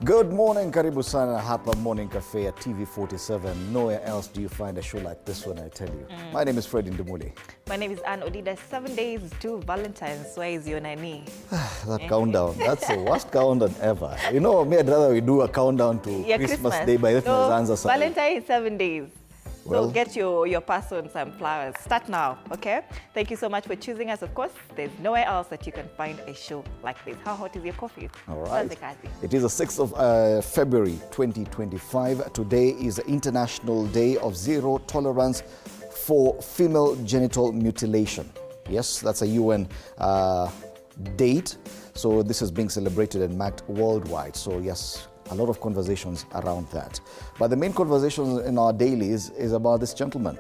Good morning, karibu sana hapa Morning Cafe at TV47. Nowhere else do you find a show like this one, I tell you. My name is Fred Ndumuli. My name is Ann Odida. 7 days to Valentine's. Where is your nani? That countdown, that's the worst countdown ever. You know, me, I'd rather we do a countdown to Christmas Day by the Valentine is 7 days. Well, so get your person some flowers. Start now, okay? Thank you so much for choosing us. Of course, there's nowhere else that you can find a show like this. How hot is your coffee? All right. It is the 6th of February 2025. Today is the International Day of Zero Tolerance for Female Genital Mutilation. Yes, that's a UN date. So this is being celebrated and marked worldwide. So yes, a lot of conversations around that. But the main conversation in our dailies is about this gentleman,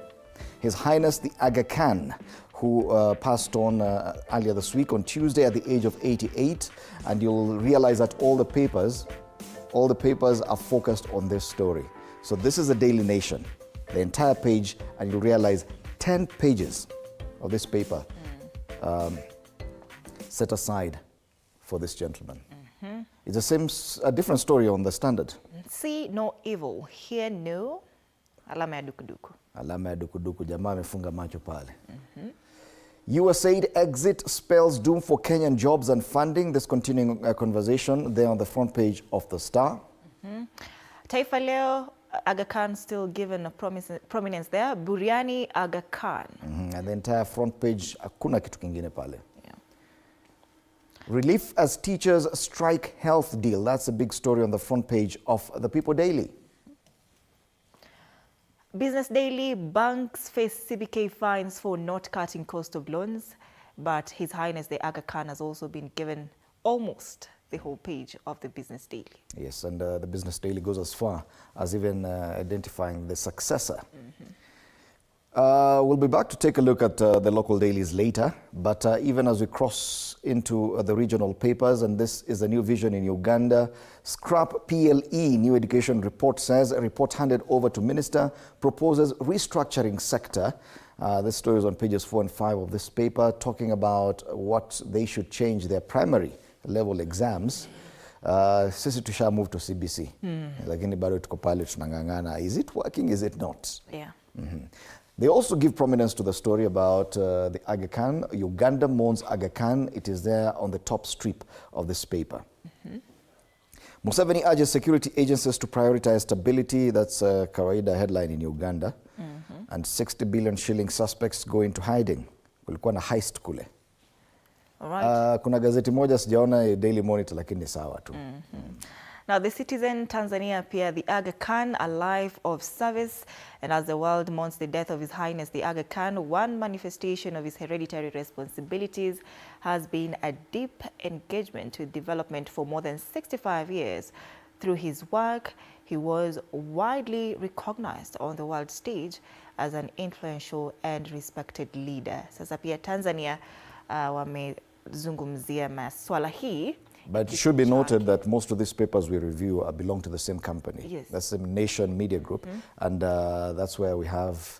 His Highness the Aga Khan, who passed on earlier this week on Tuesday at the age of 88. And you'll realize that all the papers are focused on this story. So this is the Daily Nation, the entire page, and you'll realize 10 pages of this paper set aside for this gentleman. It's a different story on the Standard. See no evil, hear no, alama ya dukuduku. Alama ya dukuduku, jamaa amefunga macho pale. Usaid exit spells doom for Kenyan jobs and funding. This continuing conversation there on the front page of the Star. Taifa Leo, Aga Khan still given a prominence there. Buriani, Aga Khan. And the entire front page, hakuna kitu kingine pale. Relief as teachers strike health deal. That's a big story on the front page of the People Daily. Business Daily, banks face CBK fines for not cutting cost of loans. But His Highness the Aga Khan has also been given almost the whole page of the Business Daily. Yes, and the Business Daily goes as far as even identifying the successor. We'll be back to take a look at the local dailies later, but even as we cross into the regional papers, and this is a new vision in Uganda. Scrap PLE, new education report says, a report handed over to minister, proposes restructuring sector. This story is on pages 4 and 5 of this paper, talking about what they should change their primary level exams. Sisi tusha move to CBC. Lakini bado tuko pale tunangangana. Is it working? Is it not? Yeah. They also give prominence to the story about the Aga Khan. Uganda mourns Aga Khan. It is there on the top strip of this paper. Museveni urges security agencies to prioritize stability. That's a kawaida headline in Uganda. And 60 billion shilling suspects go into hiding. Kulikuwa na heist kule. All right. Kuna gazeti moja sijaona Daily Monitor lakini sawa tu. Now, the Citizen, Tanzania appear the Aga Khan, a life of service. And as the world mourns the death of His Highness the Aga Khan, one manifestation of his hereditary responsibilities has been a deep engagement with development for more than 65 years. Through his work, he was widely recognized on the world stage as an influential and respected leader. Sasa pia Tanzania wamezungumzia maswala hii. But it should be noted that most of these papers we review belong to the same company. Yes. That's the Nation Media Group. And that's where we have,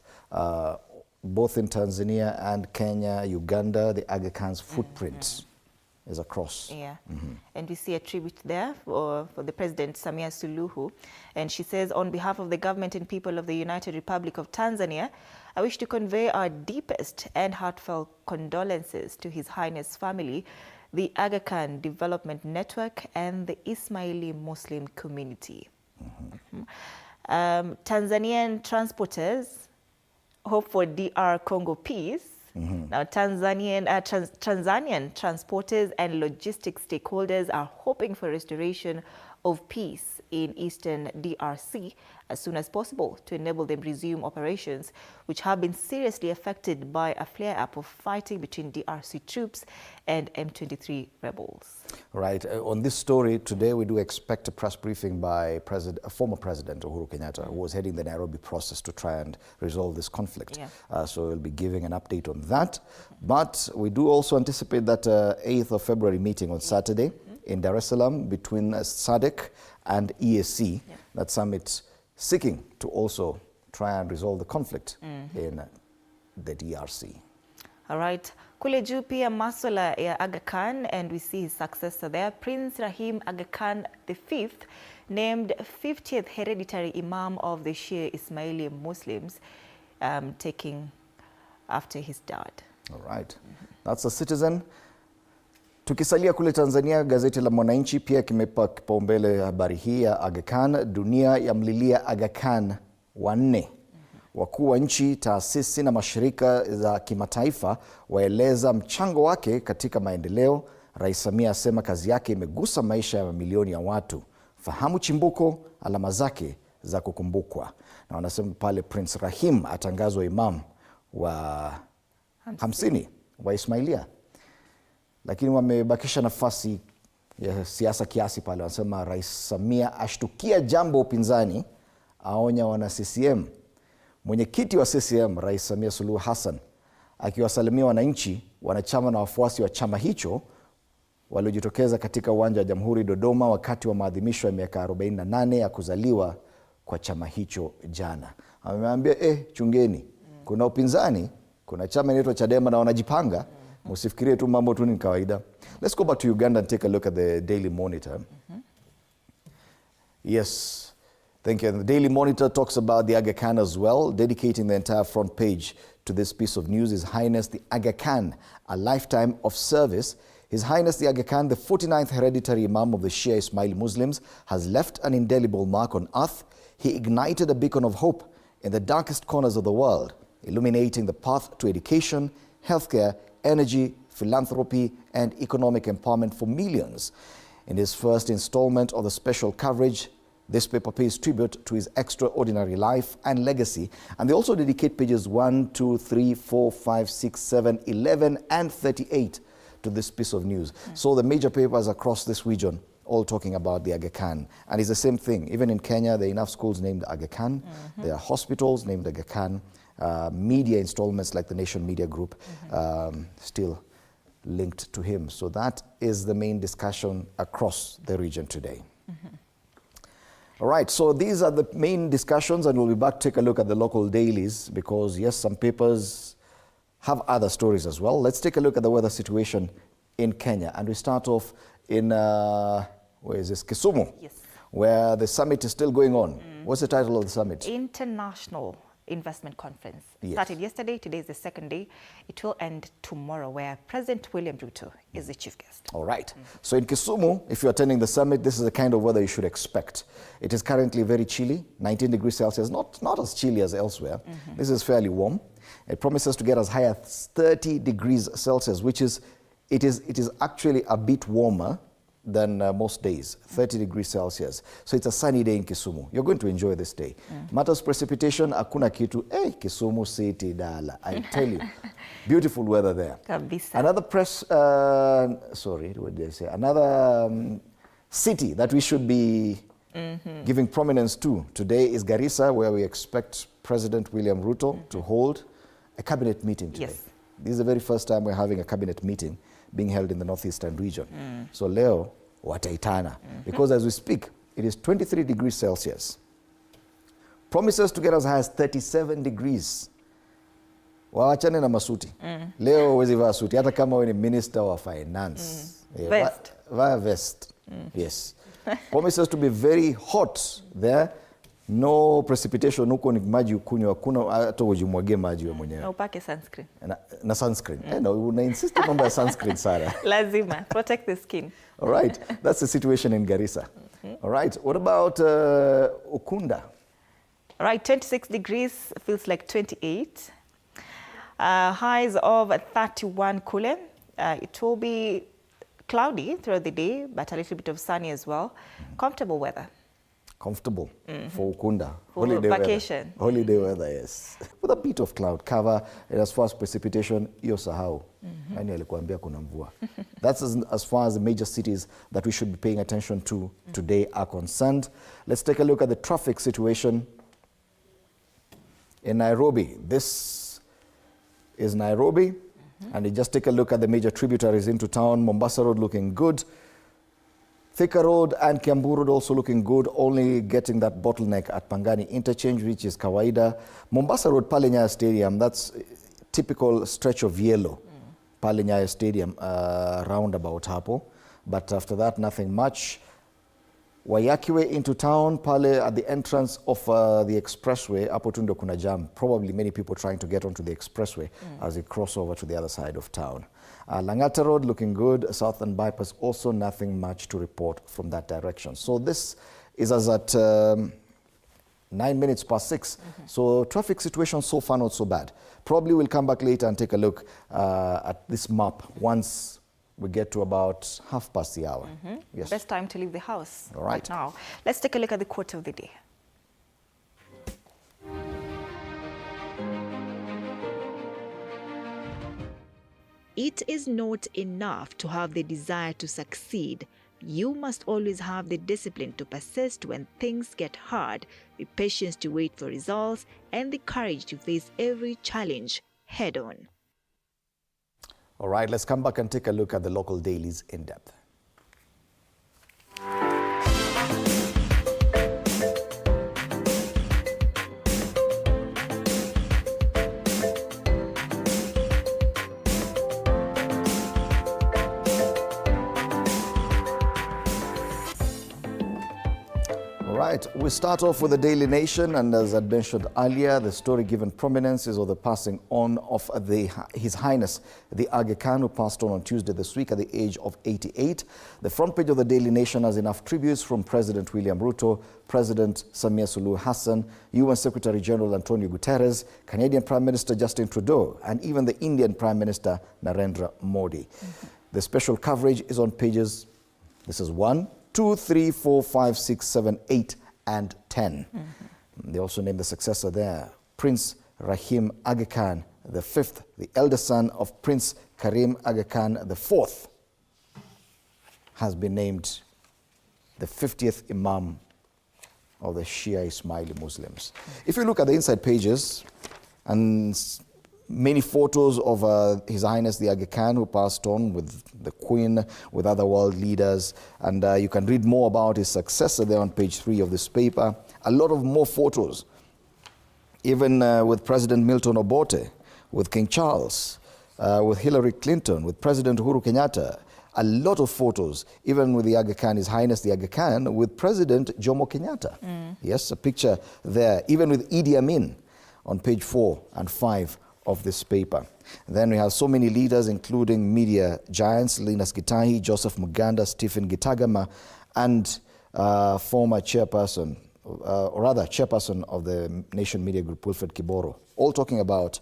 both in Tanzania and Kenya, Uganda, the Aga Khan's footprint is across. Yeah. And we see a tribute there for the President, Samia Suluhu. And she says, on behalf of the government and people of the United Republic of Tanzania, I wish to convey our deepest and heartfelt condolences to His Highness family, the Aga Khan Development Network, and the Ismaili Muslim community. Tanzanian transporters hope for DR Congo peace. Now, Tanzanian transporters and logistics stakeholders are hoping for restoration of peace in Eastern DRC as soon as possible to enable them resume operations, which have been seriously affected by a flare-up of fighting between DRC troops and M23 rebels. Right. On this story, today we do expect a press briefing by former President Uhuru Kenyatta, who was heading the Nairobi process to try and resolve this conflict. So we'll be giving an update on that. But we do also anticipate that 8th of February meeting on Saturday in Dar es Salaam between SADC and EAC, that summit seeking to also try and resolve the conflict in the DRC. All right. Kule juu pia masuala ya Aga Khan, and we see his successor there, Prince Rahim Aga Khan V, named 50th hereditary Imam of the Shia Ismaili Muslims, taking after his dad. All right. That's a Citizen. Tukisalia kule Tanzania, gazeti la Mwananchi pia kimepa kipaumbele habari hii ya Aga Khan. Dunia yamlilia Aga Khan wanne. Wakuu wa nchi, taasisi na mashirika za kimataifa waeleza mchango wake katika maendeleo. Rais Samia asema kazi yake imegusa maisha ya mamilioni ya watu. Fahamu chimbuko, alama zake za kukumbukwa. Na wanasema pale Prince Rahim atangazwa imam wa 50 wa Ismailia. Lakini wamebakisha nafasi ya siasa kiasi pale. Wanasema Rais Samia ashtukia jambo upinzani, aonya wana CCM. Mwenyekiti wa CCM Rais Samia Suluhu Hassan akiwasalimia wananchi, wanachama na wafuasi wa chama hicho waliojitokeza katika uwanja wa Jamhuri Dodoma wakati wa maadhimisho ya miaka 48 ya kuzaliwa kwa chama hicho jana. Amewaambia chungeni, kuna upinzani, kuna chama inaitwa Chadema na wanajipanga, msifikirie tu mambo tu ni kawaida. Let's go back to Uganda and take a look at the Daily Monitor. Yes. Thank you. And the Daily Monitor talks about the Aga Khan as well, dedicating the entire front page to this piece of news. His Highness the Aga Khan, a lifetime of service. His Highness the Aga Khan, the 49th hereditary Imam of the Shia Ismaili Muslims, has left an indelible mark on earth. He ignited a beacon of hope in the darkest corners of the world, illuminating the path to education, healthcare, energy, philanthropy, and economic empowerment for millions. In his first installment of the special coverage, this paper pays tribute to his extraordinary life and legacy, and they also dedicate pages 1, 2, 3, 4, 5, 6, 7, 11, and 38 to this piece of news. So the major papers across this region all talking about the Aga Khan. And it's the same thing. Even in Kenya, there are enough schools named Aga Khan. There are hospitals named Aga Khan. Media installments like the Nation Media Group still linked to him. So that is the main discussion across the region today. All right, so these are the main discussions, and we'll be back to take a look at the local dailies because, yes, some papers have other stories as well. Let's take a look at the weather situation in Kenya. And we start off in, where is this? Kisumu, Yes. where the summit is still going on. What's the title of the summit? International Investment Conference. Yes. Started yesterday, today is the second day. It will end tomorrow, where President William Ruto is the chief guest. All right. So in Kisumu, if you're attending the summit, this is the kind of weather you should expect. It is currently very chilly, 19 degrees Celsius, not as chilly as elsewhere. This is fairly warm. It promises to get as high as 30 degrees Celsius, which is, it is actually a bit warmer than most days, 30 degrees Celsius. So it's a sunny day in Kisumu. You're going to enjoy this day. Matters precipitation, hakuna kitu. Hey, Kisumu city dala, I tell you. Beautiful weather there. Kabisa. Another sorry, what did I say? Another city that we should be giving prominence to today is Garissa, where we expect President William Ruto to hold a cabinet meeting today. Yes. This is the very first time we're having a cabinet meeting being held in the Northeastern region. So leo, wataitana. Because as we speak, it is 23 degrees Celsius. Promises to get as high as 37 degrees. Waachane na masuti. Leo huwezi vaa suti, hata kama wewe ni minister wa finance. Vest. Vaa vest. Yes. Promises to be very hot there. No precipitation, huko ni maji ukunywa, hakuna hata ujimwagie maji wewe mwenyewe. Na upake sunscreen. Na sunscreen. No, una insist mambo ya sunscreen, Sarah. Lazima. Protect the skin. All right. That's the situation in Garissa. All right. What about Ukunda? All right, 26 degrees, feels like 28. Highs of 31 Kule. It will be cloudy throughout the day, but a little bit of sunny as well. Comfortable weather. Comfortable for Ukunda. For vacation. Weather. Holiday weather, yes. With a bit of cloud cover, and as far as precipitation, hiyo sahau. Nani alikuambia kuna mvua. That's as far as the major cities that we should be paying attention to today are concerned. Let's take a look at the traffic situation in Nairobi. This is Nairobi, and you just take a look at the major tributaries into town. Mombasa Road looking good. Thika Road and Kiambu Road also looking good, only getting that bottleneck at Pangani Interchange, which is kawaida. Mombasa Road, Pale Nyayo Stadium, that's typical stretch of yellow. Pale Nyayo Stadium roundabout hapo. But after that, nothing much. Wayakiwe into town, pale at the entrance of the expressway, hapo tu ndio kuna jam. Probably many people trying to get onto the expressway as they cross over to the other side of town. Langata Road looking good. Southern Bypass also nothing much to report from that direction. So this is as at 9 minutes past 6. So traffic situation so far not so bad. Probably we'll come back later and take a look at this map once we get to about 1/2 the hour. Yes. Best time to leave the house. All right. Now, let's take a look at the quote of the day. It is not enough to have the desire to succeed. You must always have the discipline to persist when things get hard, the patience to wait for results, and the courage to face every challenge head on. All right, let's come back and take a look at the local dailies in depth. Right, we start off with the Daily Nation, and as I mentioned earlier, the story given prominence is of the passing on of His Highness the Aga Khan, who passed on Tuesday this week at the age of 88. The front page of the Daily Nation has enough tributes from President William Ruto, President Samia Suluhu Hassan, UN Secretary General Antonio Guterres, Canadian Prime Minister Justin Trudeau, and even the Indian Prime Minister Narendra Modi. The special coverage is on pages, this is 1, 2, 3, 4, 5, 6, 7, 8, and 10. They also named the successor there, Prince Rahim Aga Khan the fifth, the elder son of Prince Karim Aga Khan the fourth, has been named the 50th Imam of the Shia Ismaili Muslims. If you look at the inside pages, and many photos of His Highness the Aga Khan, who passed on with the Queen, with other world leaders, and you can read more about his successor there on page 3 of this paper. A lot of more photos, even with President Milton Obote, with King Charles, with Hillary Clinton, with President Uhuru Kenyatta. A lot of photos, even with the Aga Khan, His Highness the Aga Khan, with President Jomo Kenyatta. Yes, a picture there, even with Idi Amin on page 4 and 5 of this paper. Then we have so many leaders, including media giants, Linus Gitahi, Joseph Muganda, Stephen Gitagama, and former chairperson, or rather chairperson of the Nation Media Group, Wilfred Kiboro, all talking about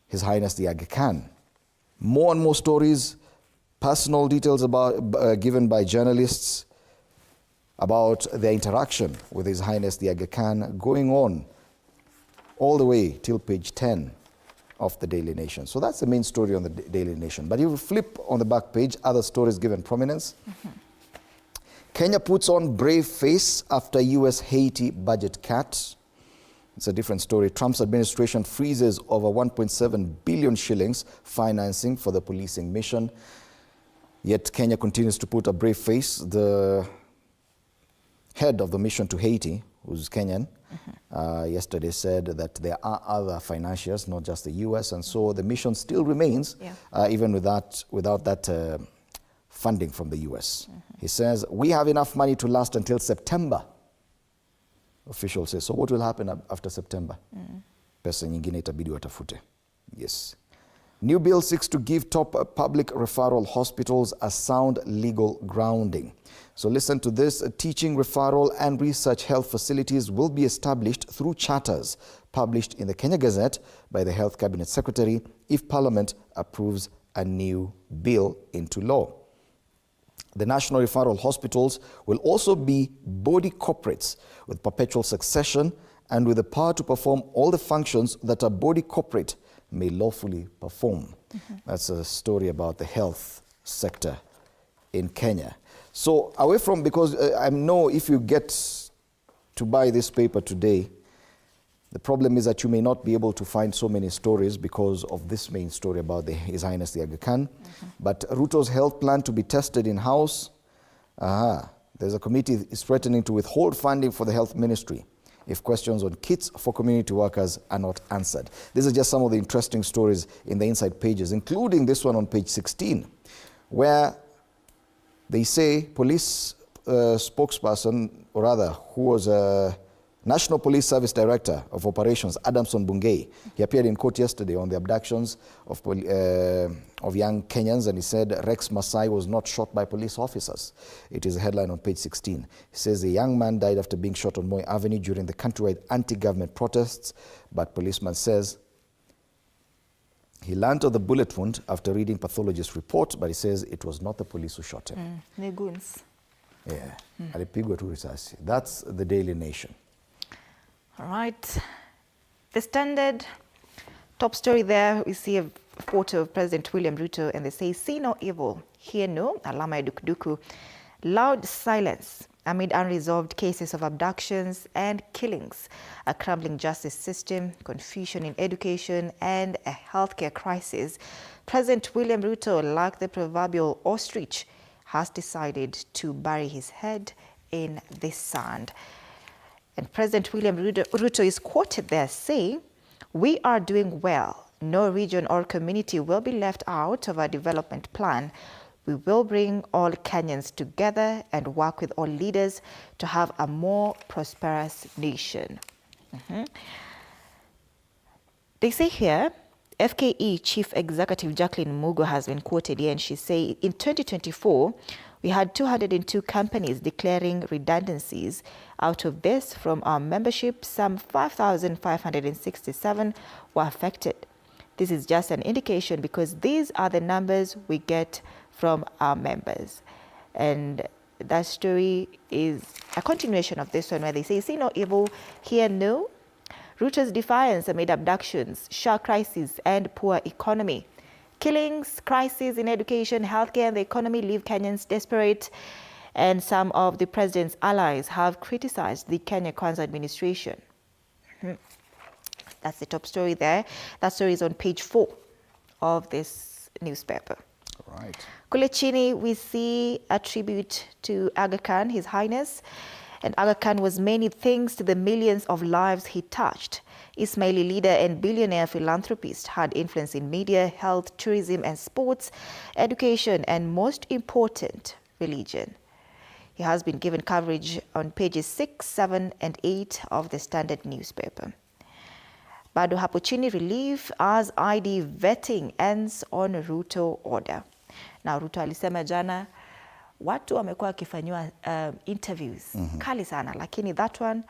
His Highness the Aga Khan. More and more stories, personal details about given by journalists about their interaction with His Highness the Aga Khan going on all the way till page 10 of the Daily Nation. So that's the main story on the Daily Nation. But if you flip on the back page, other stories given prominence. Kenya puts on brave face after US Haiti budget cut. It's a different story. Trump's administration freezes over 1.7 billion shillings financing for the policing mission. Yet Kenya continues to put a brave face. The head of the mission to Haiti, who's Kenyan, yesterday said that there are other financiers, not just the US, and so the mission still remains, even without that funding from the US. He says, we have enough money to last until September. Officials say, so what will happen after September? Pesa nyingine itabidi watafute. Yes. New bill seeks to give top public referral hospitals a sound legal grounding. So listen to this. Teaching, referral and research health facilities will be established through charters published in the Kenya Gazette by the Health Cabinet Secretary if Parliament approves a new bill into law. The national referral hospitals will also be body corporates with perpetual succession and with the power to perform all the functions that a body corporate may lawfully perform. That's a story about the health sector in Kenya. So away from, because I know if you get to buy this paper today, the problem is that you may not be able to find so many stories because of this main story about His Highness the Aga Khan. But Ruto's health plan to be tested in-house. There's a committee is threatening to withhold funding for the health ministry if questions on kits for community workers are not answered. These are just some of the interesting stories in the inside pages, including this one on page 16, where they say police spokesperson, or rather, who was a National Police Service Director of Operations, Adamson Bungei, he appeared in court yesterday on the abductions of young Kenyans, and he said Rex Masai was not shot by police officers. It is a headline on page 16. He says the young man died after being shot on Moi Avenue during the countrywide anti-government protests, but policeman says he learned of the bullet wound after reading pathologist's report, but he says it was not the police who shot him. Neguns. Yeah, alipigwa tu risasi. That's the Daily Nation. All right. The Standard, top story there, we see a photo of President William Ruto, and they say, see no evil, hear no, alama ya dukuduku. Loud silence amid unresolved cases of abductions and killings, a crumbling justice system, confusion in education, and a healthcare crisis. President William Ruto, like the proverbial ostrich, has decided to bury his head in the sand. And President William Ruto is quoted there saying, we are doing well. No region or community will be left out of our development plan. We will bring all Kenyans together and work with all leaders to have a more prosperous nation. They say here, FKE Chief Executive Jacqueline Mugo has been quoted here, and she said, in 2024, we had 202 companies declaring redundancies. Out of this, from our membership, some 5,567 were affected. This is just an indication because these are the numbers we get from our members. And that story is a continuation of this one, where they say, see no evil, hear no. Ruto's defiance amid abductions, shark crisis, and poor economy. Killings, crises in education, healthcare, and the economy leave Kenyans desperate. And some of the president's allies have criticized the Kenya Kwanza administration. That's the top story there. That story is on page 4 of this newspaper. All right. Kule chini, we see a tribute to Aga Khan, His Highness. And Aga Khan was many things to the millions of lives he touched. Ismaili leader and billionaire philanthropist, had influence in media, health, tourism and sports, education, and most important, religion. He has been given coverage on pages 6, 7, and 8 of the Standard newspaper. Bado hapo chini, relief as ID vetting ends on Ruto order. Now, Ruto alisema jana watu wamekuwa wakifanyiwa interviews kali sana, lakini that one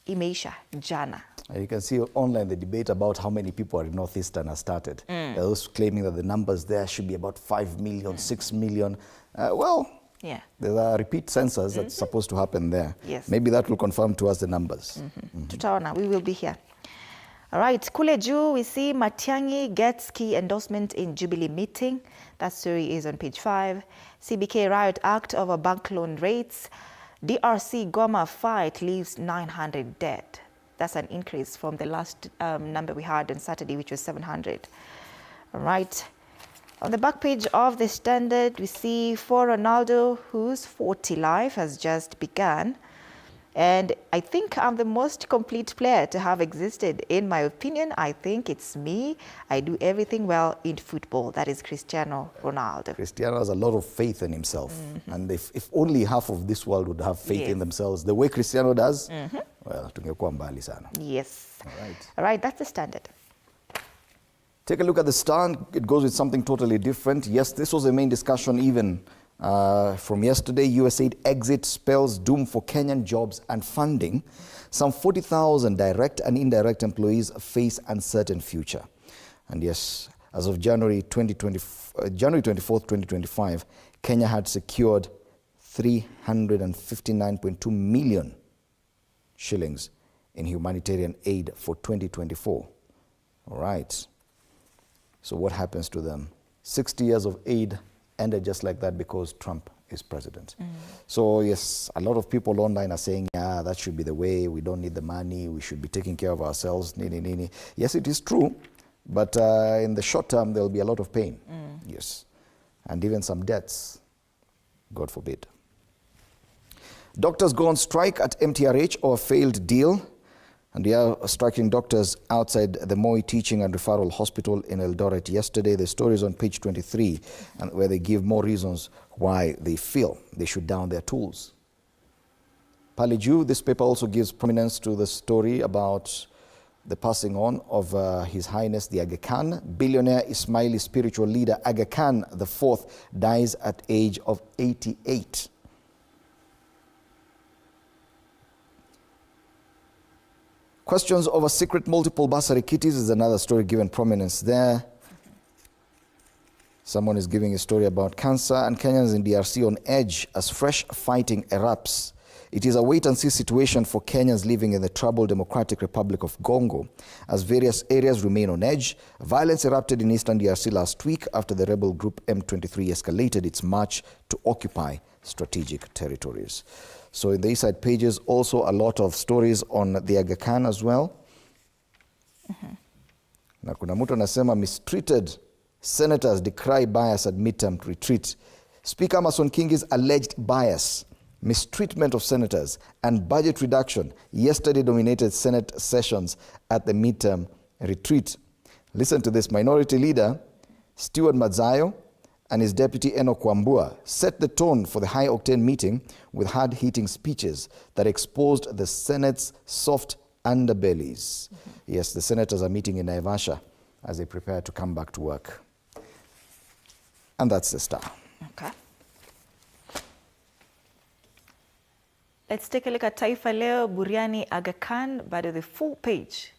imeisha jana. You can see online the debate about how many people are in Northeastern has started. Those claiming that the numbers there should be about 5 million, 6 million. Well, yeah, there are repeat census that's supposed to happen there. Yes. Maybe that will confirm to us the numbers. Tutaona, we will be here. All right, kule juu, we see Matiang'i gets key endorsement in Jubilee meeting. That story is on page 5. CBK riot act over bank loan rates. DRC Goma fight leaves 900 dead. That's an increase from the last number we had on Saturday, which was 700. All right. On the back page of the Standard, we see for Ronaldo, whose 40 life has just begun. And I think I'm the most complete player to have existed. In my opinion, I think it's me. I do everything well in football. That is Cristiano Ronaldo. Cristiano has a lot of faith in himself. And if only half of this world would have faith in themselves, the way Cristiano does, well, tungekuwa mbali sana. Yes. All right. All right, that's the Standard. Take a look at the Star. It goes with something totally different. Yes, this was the main discussion even from yesterday. Usaid exit spells doom for Kenyan jobs and funding. Some 40,000 direct and indirect employees face uncertain future. And yes, as of January 24th, 2025, Kenya had secured 359.2 million shillings in humanitarian aid for 2024. All right. So what happens to them? 60 years of aid ended just like that because Trump is president. So yes, a lot of people online are saying, yeah, that should be the way. We don't need the money. We should be taking care of ourselves. Yes, it is true. But in the short term, there will be a lot of pain. Yes. And even some deaths, God forbid. Doctors go on strike at MTRH over failed deal. And they are striking doctors outside the Moi Teaching and Referral Hospital in Eldoret yesterday. The story is on page 23, and where they give more reasons why they feel they should down their tools. Pale juu, this paper also gives prominence to the story about the passing on of His Highness the Aga Khan. Billionaire Ismaili spiritual leader Aga Khan IV dies at age of 88. Questions over secret multiple bursary kitties is another story given prominence there. Someone is giving a story about cancer and Kenyans in DRC on edge as fresh fighting erupts. It is a wait-and-see situation for Kenyans living in the troubled Democratic Republic of Congo as various areas remain on edge. Violence erupted in eastern DRC last week after the rebel group M23 escalated its march to occupy strategic territories. So in the East Side pages, also a lot of stories on the Aga Khan as well. Na kuna mtu anasema mistreated senators decry bias at midterm retreat. Speaker Amason Kingi's alleged bias, mistreatment of senators, and budget reduction yesterday dominated Senate sessions at the midterm retreat. Listen to this. Minority Leader Stewart Madzayo and his deputy Enoch Wambua set the tone for the high-octane meeting with hard-hitting speeches that exposed the Senate's soft underbellies. Yes, the senators are meeting in Naivasha as they prepare to come back to work. And that's the Star. Okay. Let's take a look at Taifa Leo, Buriani, Aga Khan, but the whole page,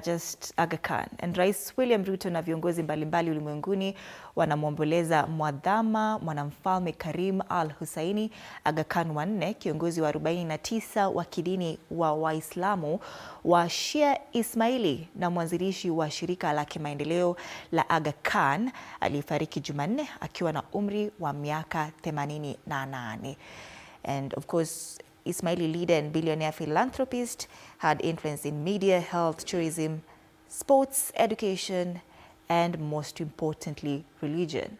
just Aga Khan. And Rais William Ruto na viongozi mbalimbali ulimwenguni wanamwomboleza mwadhama mwanamfalme Karim al-Husseini Aga Khan IV, kiongozi wa 49 wa kidini wa Waislamu wa Shia Ismaili na mwanzilishi wa shirika la kimaendeleo la Aga Khan, alifariki Jumanne akiwa na umri wa miaka 88. And of course, Ismaili leader and billionaire philanthropist had influence in media, health, tourism, sports, education, and most importantly, religion.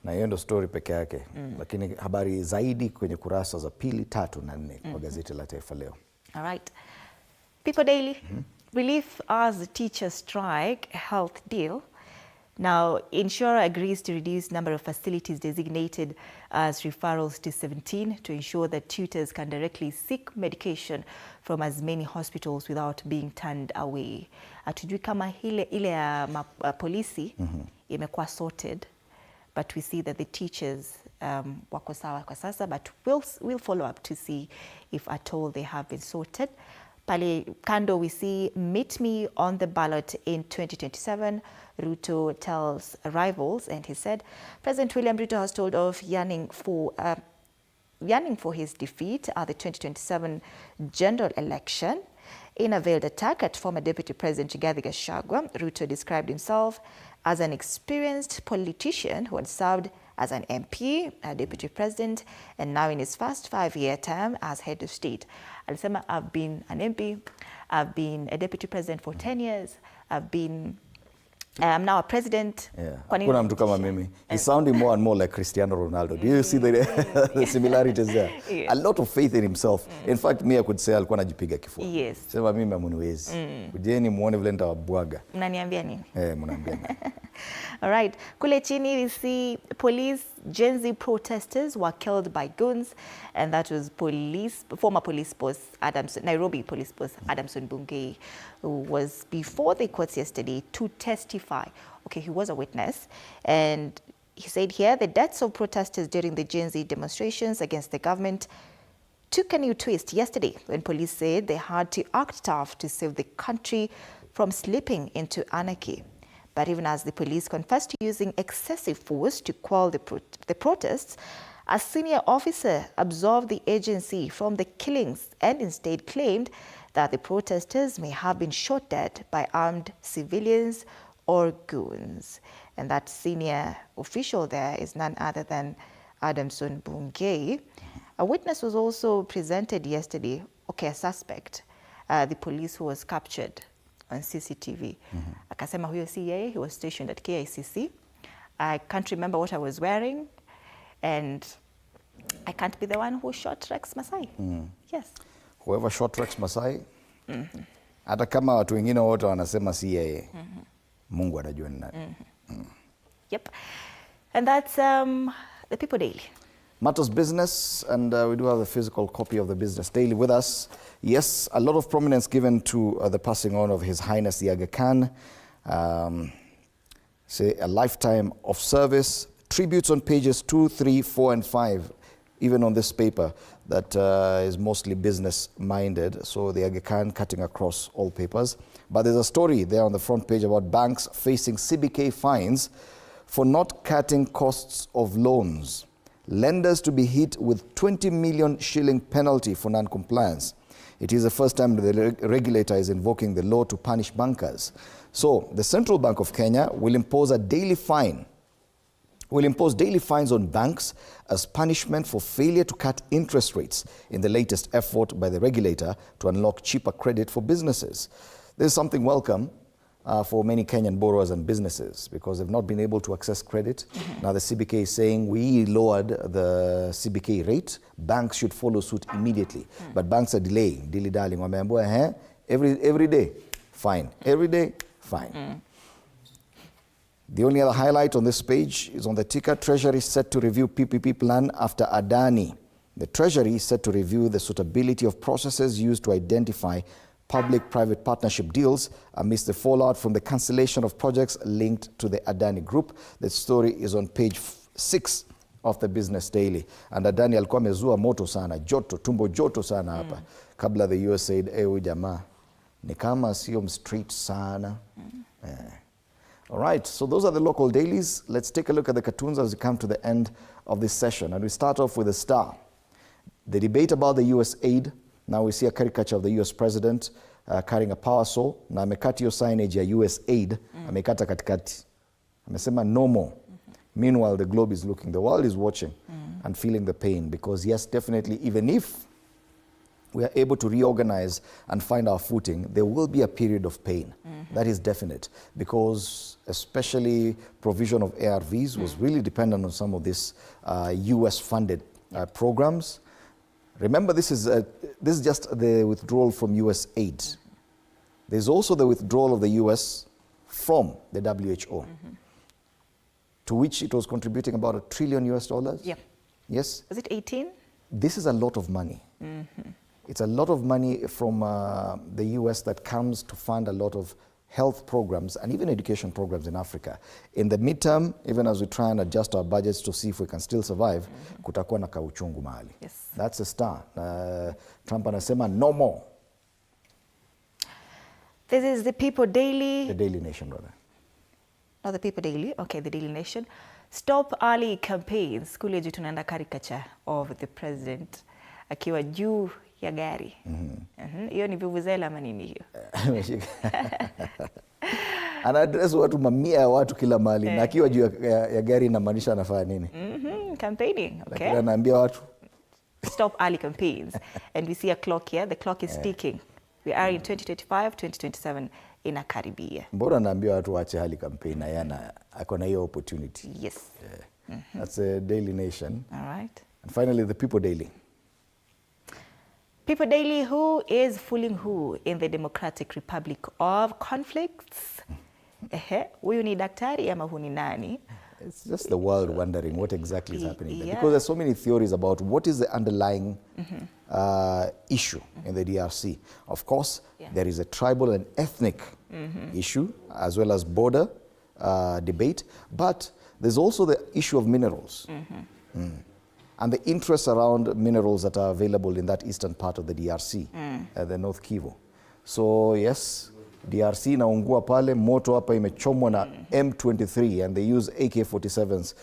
Na hiyo ndo story peke yake. Lakini habari zaidi kwenye kurasa za 2, 3 na 4 kwa gazeti la Taifa Leo. All right. People Daily. Relief as teacher strike health deal. Now, insurer agrees to reduce number of facilities designated as referrals to 17 to ensure that tutors can directly seek medication from as many hospitals without being turned away. Hatujui kama ile ya polisi imekuwa sorted, but we see that the teachers wako sawa kwa sasa, but we'll follow up to see if at all they have been sorted. Pale kando we see meet me on the ballot in 2027. Ruto tells rivals, and he said President William Ruto has told of yearning for his defeat at the 2027 general election. In a veiled attack at former Deputy President Rigathi Gachagua, Ruto described himself as an experienced politician who had served as an MP, a Deputy President, and now in his first 5-year term as head of state. Alisema, I've been an MP, I've been a Deputy President for 10 years, I'm now a president. Kuna mtu kama mimi. He's sounding more and more like Cristiano Ronaldo. Do you see the similarities there? A lot of faith in himself. In fact, me I could say alikuwa anajipiga kifua. Yes. Sema mimi amuniwezi. Kujeni muone vile nitawabwaga. Mnaniambia nini? Mnaniambia nini? All right. Kule chini we see police Gen Z protesters were killed by goons, and that was former police boss Nairobi police boss Adamson Bungei, who was before the courts yesterday to testify. Okay, he was a witness, and he said here the deaths of protesters during the Gen Z demonstrations against the government took a new twist yesterday when police said they had to act tough to save the country from slipping into anarchy. But even as the police confessed to using excessive force to quell the protests, a senior officer absolved the agency from the killings and instead claimed that the protesters may have been shot dead by armed civilians or goons. And that senior official there is none other than Adamson Bungei. A witness was also presented yesterday, a suspect, the police who was captured on CCTV. Akasema huyo si yeye, he was stationed at KICC. I can't remember what I was wearing, and I can't be the one who shot Rex Masai. Yes. Whoever shot Rex Masai, hata kama watu wengine wote wanasema si yeye, Mungu anajua ni nani. Yep. And that's the People Daily. Matters Business, and we do have a physical copy of the Business Daily with us. Yes, a lot of prominence given to the passing on of His Highness the Aga Khan. Say a lifetime of service. Tributes on pages 2, 3, 4, and 5, even on this paper that is mostly business-minded. So the Aga Khan cutting across all papers. But there's a story there on the front page about banks facing CBK fines for not cutting costs of loans. Lenders to be hit with 20 million shilling penalty for non-compliance. It is the first time the regulator is invoking the law to punish bankers. So the Central Bank of Kenya will impose daily fines on banks as punishment for failure to cut interest rates in the latest effort by the regulator to unlock cheaper credit for businesses. This is something welcome for many Kenyan borrowers and businesses because they've not been able to access credit. Now the CBK is saying we lowered the CBK rate. Banks should follow suit immediately. But banks are delaying, dilly-dallying. Wameambiwa, every day, fine. Every day, fine. The only other highlight on this page is on the ticker. Treasury set to review PPP plan after Adani. The Treasury is set to review the suitability of processes used to identify public-private partnership deals amidst the fallout from the cancellation of projects linked to the Adani Group. The story is on page 6 of the Business Daily. And Adani alikuwa amezua moto sana, tumbo joto sana hapa. Kabla the Usaid, ewe jamaa, ni kama sio mstreet sana. All right, so those are the local dailies. Let's take a look at the cartoons as we come to the end of this session. And we start off with the Star. The debate about the US aid. Now we see a caricature of the US president carrying a power saw. Na amekata hiyo signage ya US aid, amekata katikati. Amesema no more. Meanwhile, the globe is looking, the world is watching and feeling the pain because yes, definitely, even if we are able to reorganize and find our footing, there will be a period of pain. That is definite because especially provision of ARVs was really dependent on some of these US-funded programs. Remember, this is just the withdrawal from US aid. There's also the withdrawal of the US from the WHO, to which it was contributing about $1 trillion US. Yeah. Yes? Was it 18? This is a lot of money. It's a lot of money from the US that comes to fund a lot of health programs and even education programs in Africa. In the midterm, even as we try and adjust our budgets to see if we can still survive, kutakuwa na kauchungu mahali. Yes. That's a star. Trump anasema no more. This is the People Daily. The Daily Nation, brother. Not the People Daily. Okay, the Daily Nation. Stop early campaigns. Kule juu tunaenda caricature of the president akiwa juu ya gari. Hiyo ni vuvuzela ama nini hiyo? Anaadress watu, mamia ya watu kila mahali. Na akiwa juu ya gari inamaanisha anafanya nini? Campaigning, okay. Lakini anaambia watu stop early campaigns. And we see a clock here. The clock is ticking. We are in 2025, 2027 inakaribia. Mbona anaambia watu waache hali campaign na yana akona hiyo opportunity? Yes. That's a Daily Nation. All right. And finally, the People Daily. People Daily, who is fooling who in the Democratic Republic of Conflicts? Huyu ni daktari ama huyu ni nani? It's just the world wondering what exactly is happening there. Because there's so many theories about what is the underlying issue in the DRC. Of course, there is a tribal and ethnic issue as well as border debate, but there's also the issue of minerals. And the interest around minerals that are available in that eastern part of the DRC, the North Kivu. So yes, DRC inaungua pale, moto hapa imechomwa na M23 and they use AK-47s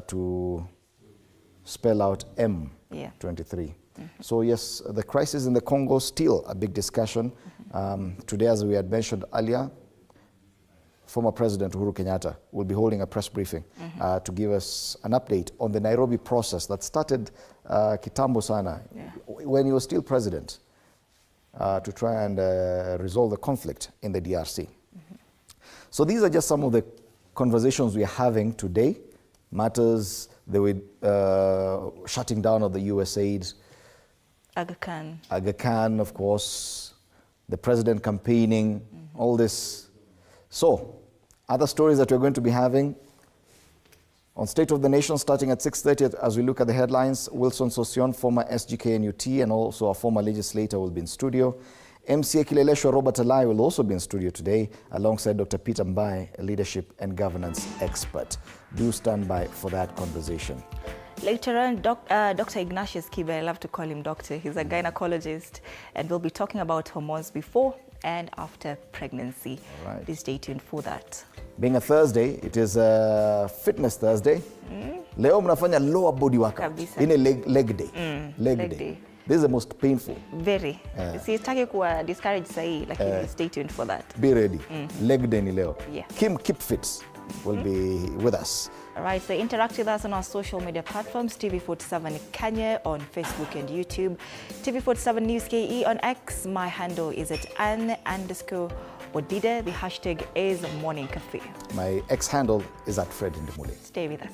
to spell out M23. So yes, the crisis in the Congo still a big discussion. Today, as we had mentioned earlier, former President Uhuru Kenyatta will be holding a press briefing to give us an update on the Nairobi process that started kitambo sana when he was still president to try and resolve the conflict in the DRC. So these are just some of the conversations we are having today. Matters, the shutting down of the USAID. Aga Khan. Aga Khan, of course, the president campaigning, all this. So, other stories that we're going to be having, On State of the Nation, starting at 6:30, as we look at the headlines, Wilson Sosion, former SGKNUT and also a former legislator, will be in studio. MCA Kileleshwa Robert Alai will also be in studio today, alongside Dr. Peter Mbai, a leadership and governance expert. Do stand by for that conversation. Later on, Dr. Ignatius Kibe, I love to call him doctor, he's a gynecologist, and we'll be talking about hormones before and after pregnancy. All right. Please stay tuned for that. Being a Thursday, it is a Fitness Thursday. Leo mnafanya lower body workout. Kabisa. In a leg day. Leg day. This is the most painful. Very. Sitaki kuwa discourage sahi, lakini stay tuned for that. Be ready. Leg day ni leo. Yeah. Kim Keep Fit will be with us. All right, so interact with us on our social media platforms, TV47 Kenya on Facebook and YouTube, TV47 News KE on X. My handle is at Ann_Odida. The hashtag is Morning Cafe. My X handle is at Fred Ndimule. Stay with us.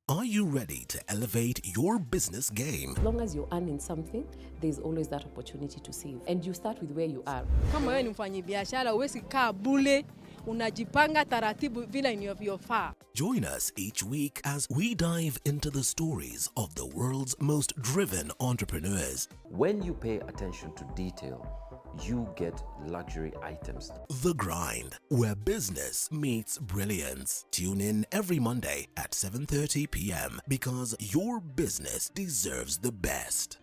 Are you ready to elevate your business game? As long as you're earning something, there's always that opportunity to save. And you start with where you are. Kama wewe ni mfanyabiashara, huwezi kaa bure, unajipanga taratibu vile inavyofaa. Join us each week as we dive into the stories of the world's most driven entrepreneurs. When you pay attention to detail, you get luxury items. The Grind, where business meets brilliance. Tune in every Monday at 7:30 p.m. because your business deserves the best.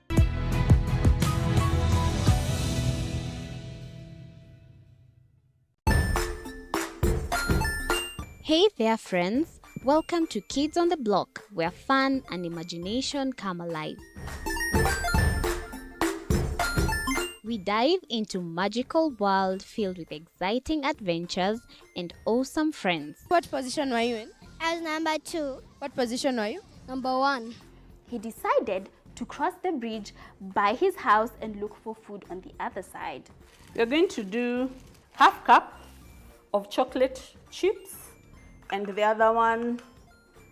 Hey there, friends. Welcome to Kids on the Block, where fun and imagination come alive. We dive into magical world filled with exciting adventures and awesome friends. What position were you in? I was number 2. What position were you? Number 1. He decided to cross the bridge by his house and look for food on the other side. We're going to do half cup of chocolate chips, and the other one,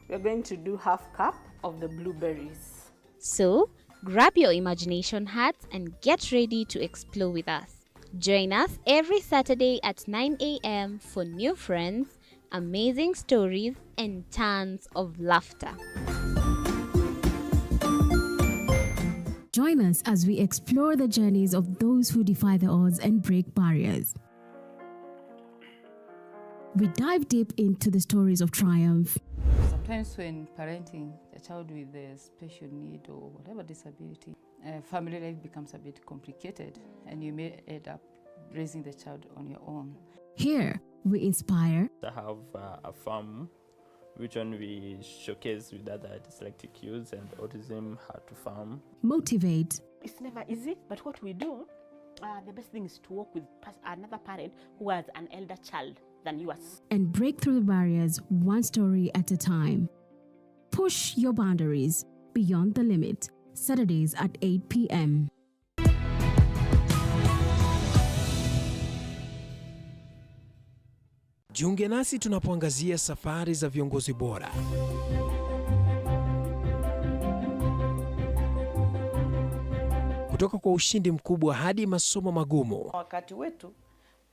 we're going to do half cup of the blueberries. So, grab your imagination hats and get ready to explore with us. Join us every Saturday at 9 a.m. for new friends, amazing stories, and tons of laughter. Join us as we explore the journeys of those who defy the odds and break barriers. We dive deep into the stories of triumph. Sometimes when parenting a child with a special need or whatever disability, family life becomes a bit complicated and you may end up raising the child on your own. Here, we inspire. I have a farm which one we showcase with other dyslexic youths and autism how to farm. Motivate. It's never easy, but what we do, the best thing is to work with another parent who has an elder child than yours. And break through the barriers one story at a time. Push your boundaries beyond the limit. Saturdays at 8 p.m. Jiunge nasi tunapoangazia safari za viongozi bora. Kutoka kwa ushindi mkubwa hadi masomo magumu. Wakati wetu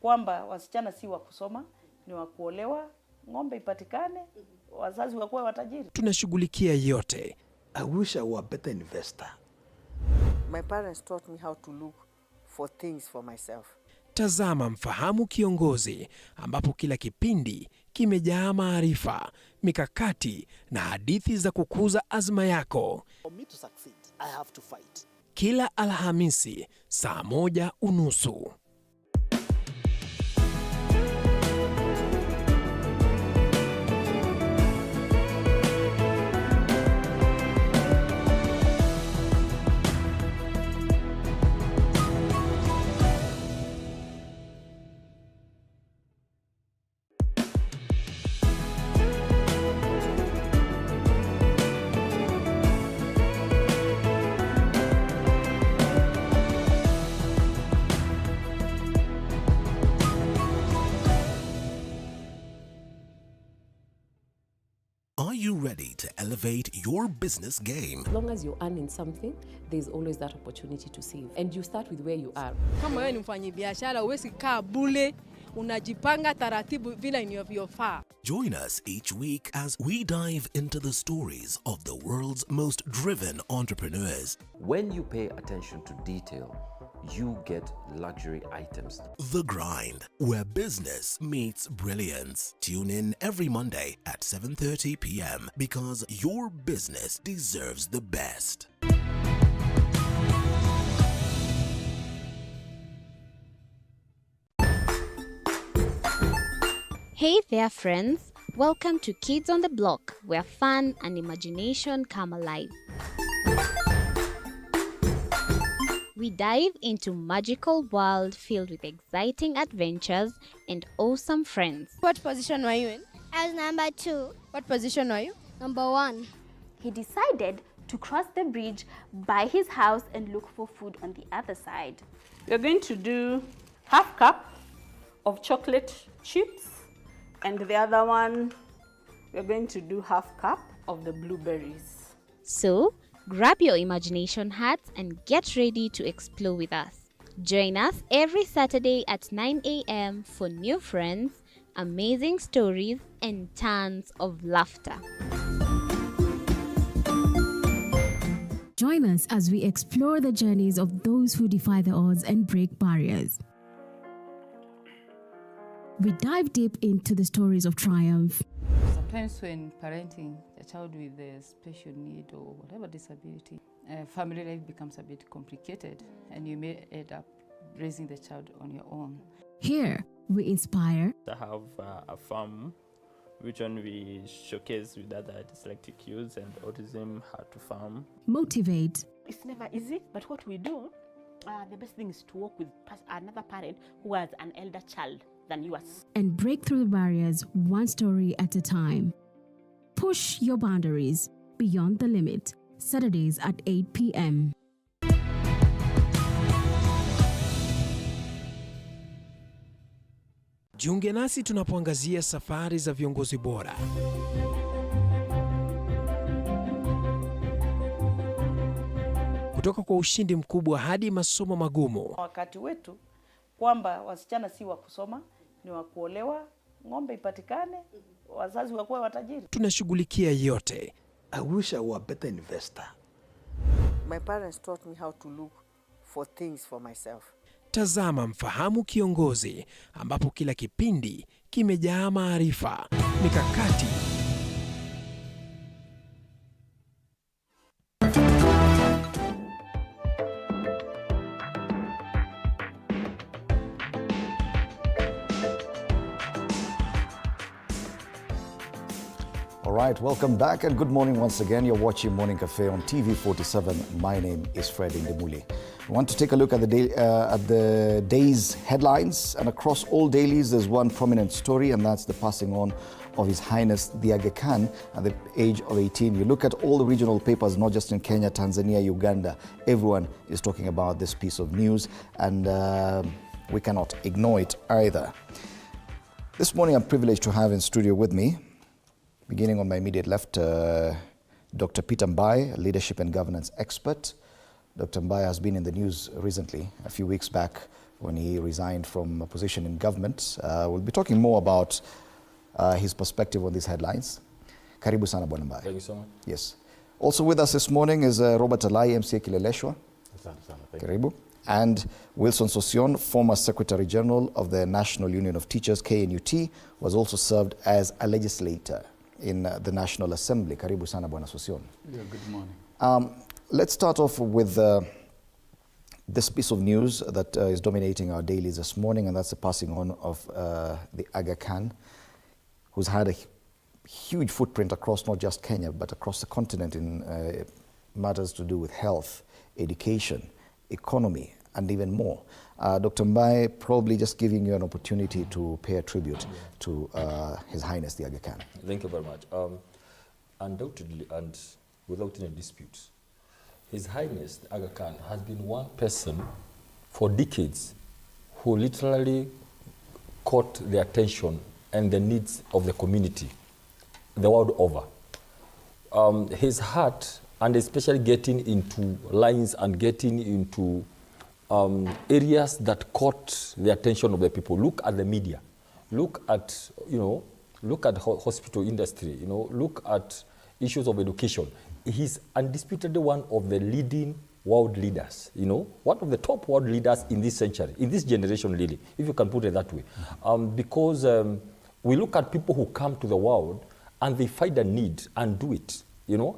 kwamba wasichana si wa kusoma, ni wa kuolewa, ng'ombe ipatikane, wazazi wakuwe watajiri. Tunashughulikia yote. I wish I were a better investor. My parents taught me how to look for things for myself. Tazama Mfahamu Kiongozi, ambapo kila kipindi kimejaa maarifa, mikakati na hadithi za kukuza azma yako. For me to succeed, I have to fight. Kila Alhamisi saa 1:30. you ready to elevate your business game? As long as you're earning something, there's always that opportunity to save. And you start with where you are. Kama wewe ni mfanyabiashara, huwezi kaa bure, unajipanga taratibu vile inavyofaa. Join us each week as we dive into the stories of the world's most driven entrepreneurs. When you pay attention to detail, you get luxury items. The Grind, where business meets brilliance. Tune in every Monday at 7:30 p.m. because your business deserves the best. Hey there, friends. Welcome to Kids on the Block, where fun and imagination come alive. We dive into magical world filled with exciting adventures and awesome friends. What position were you in? I was number 2. What position were you? Number 1. He decided to cross the bridge by his house and look for food on the other side. We're going to do half cup of chocolate chips, and the other one, we're going to do half cup of the blueberries. So, grab your imagination hats and get ready to explore with us. Join us every Saturday at 9 a.m. for new friends, amazing stories, and tons of laughter. Join us as we explore the journeys of those who defy the odds and break barriers. We dive deep into the stories of triumph. Sometimes when parenting a child with a special need or whatever disability, family life becomes a bit complicated and you may end up raising the child on your own. Here, we inspire. I have a farm which one we showcase with other dyslexic youths and autism how to farm. Motivate. It's never easy, but what we do, the best thing is to work with another parent who has an elder child than yours. And break through the barriers one story at a time. Push your boundaries beyond the limit. Saturdays at 8 p.m. Jiunge nasi tunapoangazia safari za viongozi bora. Kutoka kwa ushindi mkubwa hadi masomo magumu. Wakati wetu kwamba wasichana si wa kusoma, ni wa kuolewa, ng'ombe ipatikane, wazazi wakuwe watajiri. Tunashughulikia yote. I wish I were a better investor. My parents taught me how to look for things for myself. Tazama Mfahamu Kiongozi, ambapo kila kipindi kimejaa maarifa, mikakati All right, welcome back and good morning once again. You're watching Morning Cafe on TV47. My name is Fred Indemuli. We want to take a look at the day's headlines, and across all dailies there's one prominent story, and that's the passing on of His Highness the Aga Khan at the age of 18. You look at all the regional papers, not just in Kenya, Tanzania, Uganda, everyone is talking about this piece of news, and we cannot ignore it either. This morning I'm privileged to have in studio with me, beginning on my immediate left, Dr. Peter Mbai, a leadership and governance expert. Dr. Mbai has been in the news recently, a few weeks back, when he resigned from a position in government. We'll be talking more about his perspective on these headlines. Karibu sana Bwana Mbai. Thank you so much. Yes. Also with us this morning is Robert Alai, MCA Kileleshwa. Karibu. And Wilson Sosion, former Secretary General of the National Union of Teachers, KNUT, was also served as a legislator in the National Assembly. Karibu sana Bwana Sosion. Yeah, good morning. Let's start off with this piece of news that is dominating our dailies this morning, and that's the passing on of the Aga Khan, who's had a huge footprint across not just Kenya, but across the continent in matters to do with health, education, economy, and even more. Dr. Mbai, probably just giving you an opportunity to pay a tribute to His Highness the Aga Khan. Thank you very much. Undoubtedly, and without any dispute, His Highness the Aga Khan has been one person for decades who literally caught the attention and the needs of the community the world over. his heart, and especially getting into lines and getting into areas that caught the attention of the people. Look at the media. Look at, look at hospital industry, look at issues of education. He's undisputedly one of the leading world leaders, one of the top world leaders in this century, in this generation, really, if you can put it that way. Because we look at people who come to the world and they find a need and do it,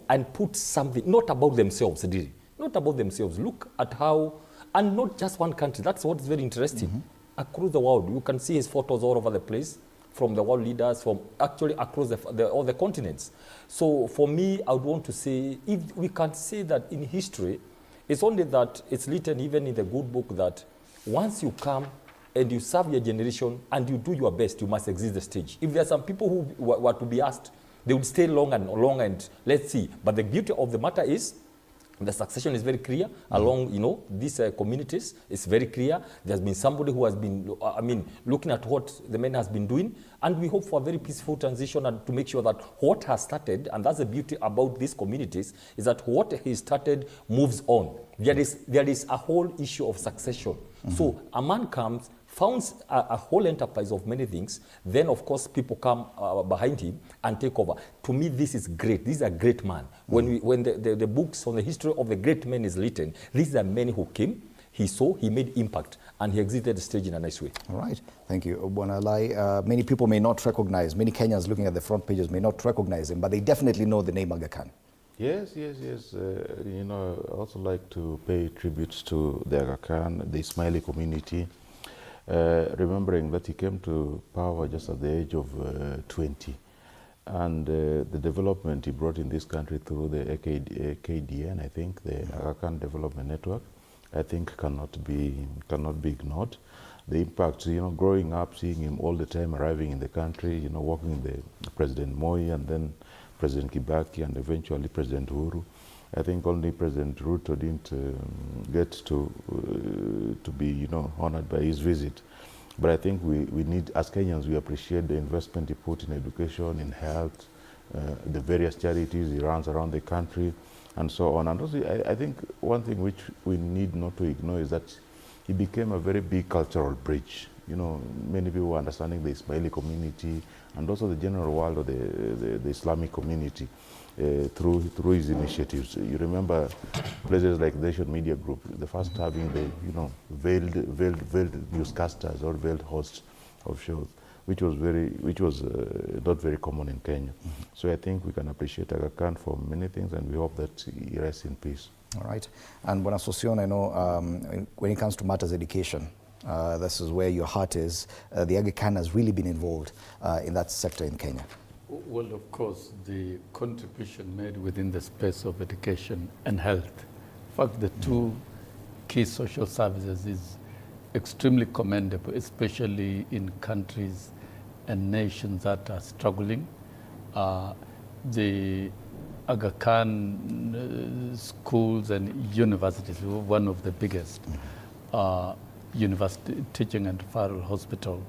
and put something, not about themselves, really, not about themselves. Look at how, and not just one country, that's what's very interesting. Across the world, you can see his photos all over the place, from the world leaders, from actually across all the continents. So for me, I would want to say, if we can say that in history, it's only that it's written even in the good book that once you come and you serve your generation and you do your best, you must exit the stage. If there are some people who were to be asked, they would stay long and let's see. But the beauty of the matter is, the succession is very clear along, these communities. It's very clear. There's been somebody who has been, looking at what the man has been doing, and we hope for a very peaceful transition and to make sure that what has started, and that's the beauty about these communities, is that what he started moves on. There is a whole issue of succession. So a man comes, founds a whole enterprise of many things, then of course people come behind him and take over. To me, this is great. This is a great man. When the books on the history of the great men is written, these are men who came, he saw, he made impact, and he exited the stage in a nice way. All right. Thank you. Bwanalai, many people may not recognize, many Kenyans looking at the front pages may not recognize him, but they definitely know the name Aga Khan. Yes. I also like to pay tributes to the Aga Khan, the Ismaili community, remembering that he came to power just at the age of 20. And the development he brought in this country through the KDN, I think, the Aga Khan Development Network, I think cannot be ignored. The impact, growing up, seeing him all the time arriving in the country, working with President Moi and then President Kibaki and eventually President Uhuru. I think only President Ruto didn't get to be, honored by his visit. But I think we need, as Kenyans, we appreciate the investment he put in education, in health, the various charities he runs around the country, and so on. And also, I think one thing which we need not to ignore is that he became a very big cultural bridge. Many people were understanding the Ismaili community and also the general world of the Islamic community through his initiatives. You remember places like the Nation Media Group, the first having the veiled newscasters or veiled hosts of shows, which was not very common in Kenya. So I think we can appreciate Aga Khan for many things, and we hope that he rests in peace. All right. And Bwana Sosion, I know when it comes to matters education, this is where your heart is. The Aga Khan has really been involved in that sector in Kenya. Well, of course, the contribution made within the space of education and health. In fact, the two key social services is extremely commendable, especially in countries and nations that are struggling. The Aga Khan schools and universities were one of the biggest university teaching and referral hospital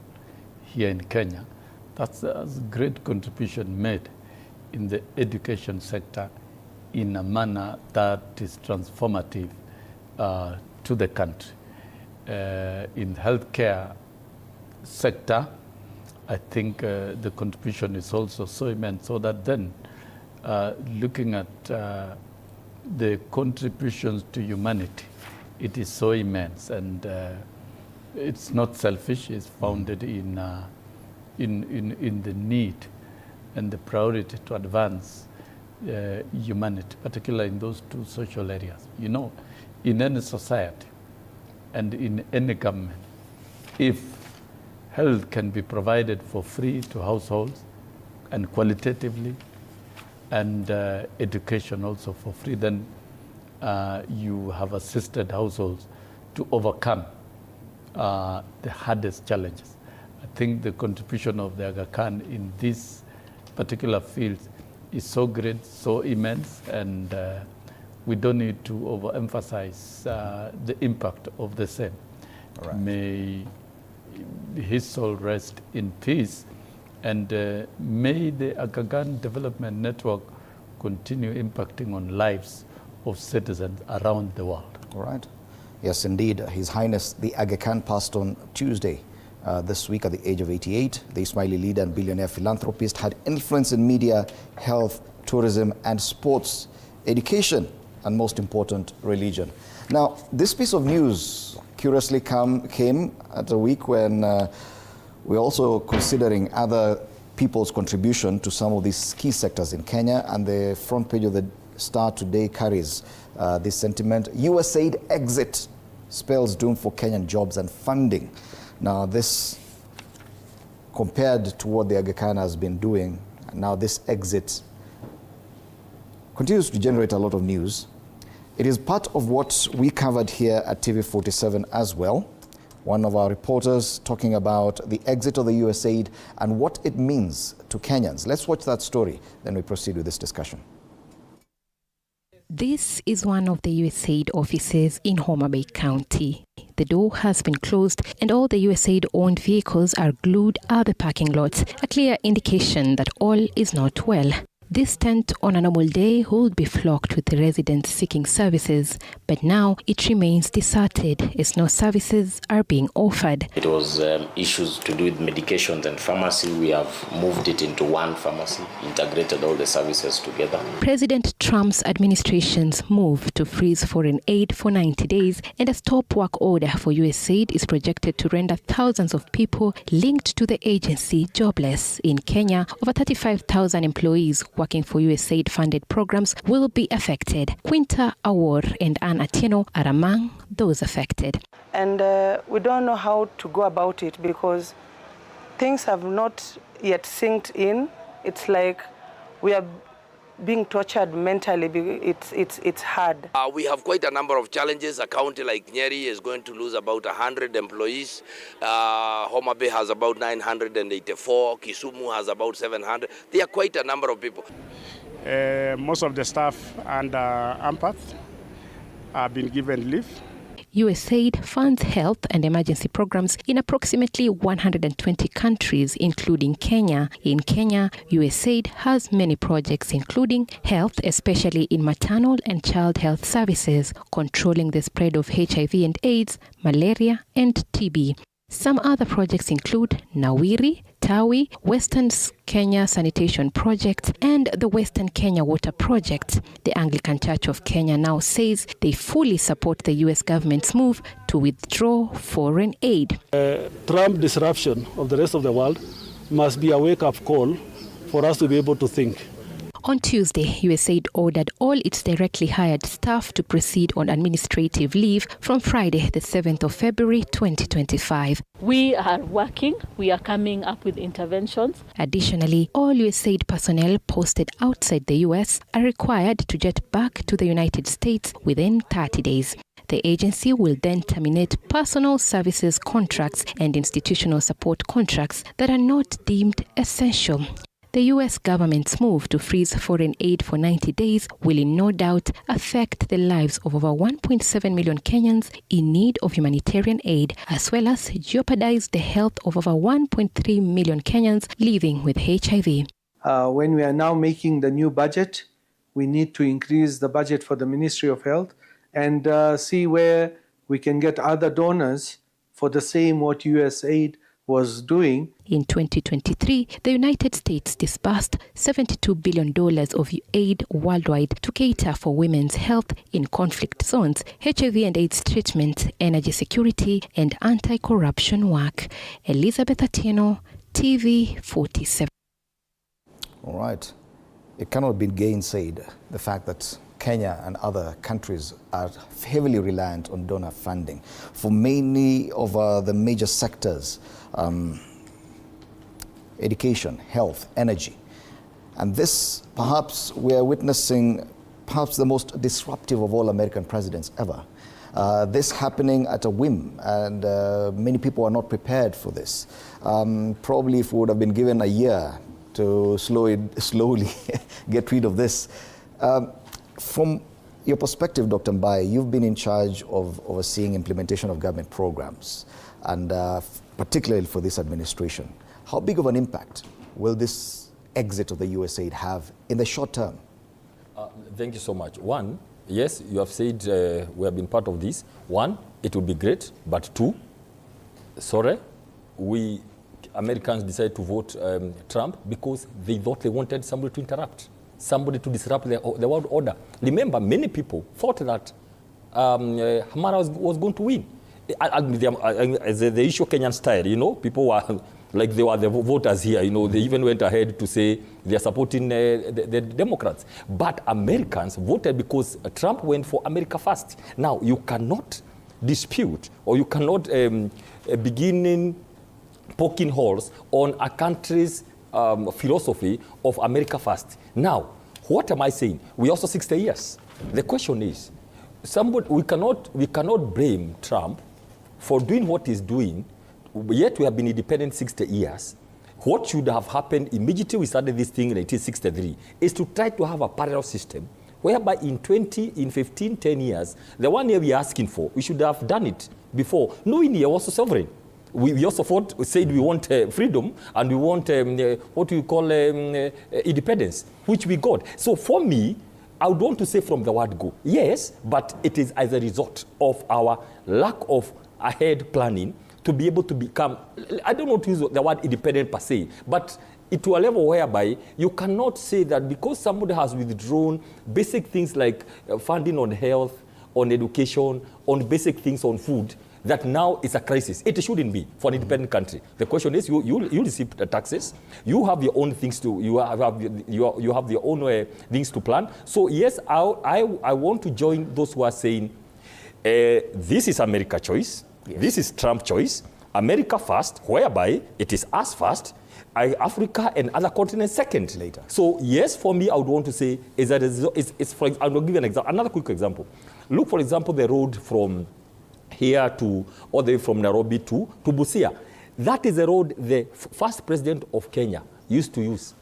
here in Kenya. That's a great contribution made in the education sector in a manner that is transformative to the country. In healthcare sector, I think the contribution is also so immense, so that then looking at the contributions to humanity, it is so immense, and it's not selfish. It's founded in the need and the priority to advance humanity, particularly in those two social areas. In any society and in any government, if health can be provided for free to households and qualitatively, and education also for free, then you have assisted households to overcome the hardest challenges. I think the contribution of the Aga Khan in this particular field is so great, so immense, and we don't need to overemphasize the impact of the same. Right. May his soul rest in peace, and may the Aga Khan Development Network continue impacting on lives of citizens around the world. All right. Yes, indeed. His Highness the Aga Khan passed on Tuesday this week at the age of 88. The Ismaili leader and billionaire philanthropist had influence in media, health, tourism and sports, education, and most important, religion. Now, this piece of news curiously came at a week when we're also considering other people's contribution to some of these key sectors in Kenya, and the front page of the Star today carries this sentiment: Usaid exit spells doom for Kenyan jobs and funding. Now, this, compared to what the Aga Khan has been doing, now this exit continues to generate a lot of news. It is part of what we covered here at TV47 as well. One of our reporters talking about the exit of the Usaid and what it means to Kenyans. Let's watch that story, then we proceed with this discussion. This is one of the Usaid offices in Homa Bay County. The door has been closed and all the Usaid-owned vehicles are glued at the parking lots, a clear indication that all is not well. This tent on a normal day would be flocked with the residents seeking services, but now it remains deserted as no services are being offered. It was issues to do with medications and pharmacy. We have moved it into one pharmacy, integrated all the services together. President Trump's administration's move to freeze foreign aid for 90 days and a stop work order for Usaid is projected to render thousands of people linked to the agency jobless. In Kenya, over 35,000 employees working for Usaid-funded programs will be affected. Quinta Awor and Ann Atieno are among those affected. And we don't know how to go about it because things have not yet synced in. It's like we are being tortured mentally. It's hard. We have quite a number of challenges. A county like Nyeri is going to lose about 100 employees. Homa Bay has about 984. Kisumu has about 700. There are quite a number of people. Most of the staff under AMPATH have been given leave. Usaid funds health and emergency programs in approximately 120 countries, including Kenya. In Kenya, Usaid has many projects, including health, especially in maternal and child health services, controlling the spread of HIV and AIDS, malaria, and TB. Some other projects include Nawiri, Tawi, Western Kenya Sanitation Project, and the Western Kenya Water Project. The Anglican Church of Kenya now says they fully support the U.S. government's move to withdraw foreign aid. Trump disruption of the rest of the world must be a wake-up call for us to be able to think. On Tuesday, Usaid ordered all its directly hired staff to proceed on administrative leave from Friday, the 7th of February, 2025. We are working. We are coming up with interventions. Additionally, all Usaid personnel posted outside the U.S. are required to jet back to the United States within 30 days. The agency will then terminate personal services contracts and institutional support contracts that are not deemed essential. The U.S. government's move to freeze foreign aid for 90 days will in no doubt affect the lives of over 1.7 million Kenyans in need of humanitarian aid, as well as jeopardize the health of over 1.3 million Kenyans living with HIV. When we are now making the new budget, we need to increase the budget for the Ministry of Health and see where we can get other donors for the same what USAID was doing. In 2023, the United States disbursed $72 billion of aid worldwide to cater for women's health in conflict zones, HIV and AIDS treatment, energy security, and anti-corruption work. Elizabeth Atieno, TV 47. All right. It cannot be gainsaid, the fact that Kenya and other countries are heavily reliant on donor funding for many of the major sectors, education, health, energy. And this, perhaps, we are witnessing perhaps the most disruptive of all American presidents ever. This happening at a whim, and many people are not prepared for this. Probably if we would have been given a year to slowly get rid of this. From your perspective, Dr. Mbai, you've been in charge of overseeing implementation of government programs, and particularly for this administration. How big of an impact will this exit of the Usaid have in the short term? Thank you so much. One, yes, you have said we have been part of this. One, it would be great, but two, sorry, we Americans decided to vote Trump because they thought they wanted somebody to interrupt, somebody to disrupt the world order. Remember, many people thought that Hamara was going to win. The issue Kenyan style, you know, people were like they were the voters here, you know, they even went ahead to say they are supporting the Democrats. But Americans voted because Trump went for America first. Now, you cannot dispute or you cannot begin poking holes on a country's philosophy of America first. Now, what am I saying? We also 60 years. The question is, we cannot blame Trump for doing what he's doing, yet we have been independent 60 years. What should have happened immediately we started this thing in 1963 is to try to have a parallel system whereby in 15, 10 years, the 1 year we are asking for, we should have done it before, knowing he was sovereign. We also said we want freedom and we want what we call independence, which we got. So for me, I would want to say from the word go, yes, but it is as a result of our lack of ahead planning to be able to become, I don't want to use the word independent per se, but to a level whereby you cannot say that because somebody has withdrawn basic things like funding on health, on education, on basic things on food, that now it's a crisis. It shouldn't be for an independent country. The question is, you receive the taxes, you have your own things to, you have your own things to plan. So yes, I want to join those who are saying, this is America choice, yes. This is Trump choice, America first, whereby it is us first, Africa and other continents second. Later. So yes, for me, I would want to say, I will give you an example, another quick example. Look, for example, the road from here to, all the way from Nairobi to Busia. That is a road the first president of Kenya used to use.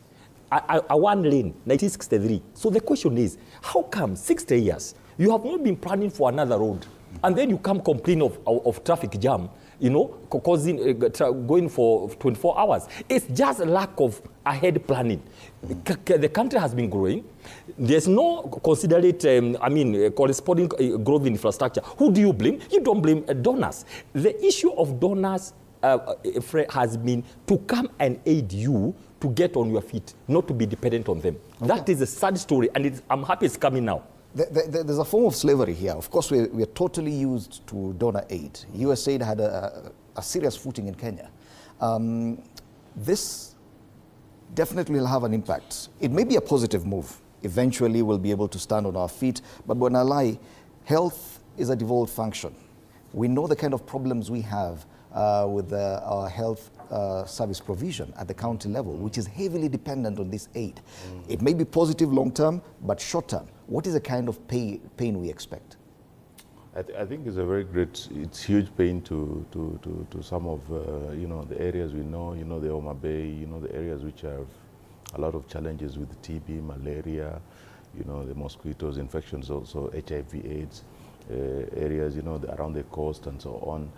A one lane, 1963. So the question is, how come 60 years, you have not been planning for another road, and then you come complain of traffic jam, you know, causing, going for 24 hours. It's just a lack of ahead planning. The country has been growing. There's no considerate, corresponding growth in infrastructure. Who do you blame? You don't blame donors. The issue of donors has been to come and aid you to get on your feet, not to be dependent on them. Okay. That is a sad story, and I'm happy it's coming now. There's a form of slavery here. Of course, we are totally used to donor aid. Usaid had a serious footing in Kenya. This definitely will have an impact. It may be a positive move. Eventually, we'll be able to stand on our feet. But when I lie, health is a devolved function. We know the kind of problems we have with our health service provision at the county level, which is heavily dependent on this aid. It may be positive long term, but short term, what is the kind of pain we expect? I think it's a very great, it's huge pain to some of, the areas we know, the Homa Bay, the areas which have a lot of challenges with TB, malaria, the mosquitoes, infections also, HIV, AIDS, areas, around the coast and so on.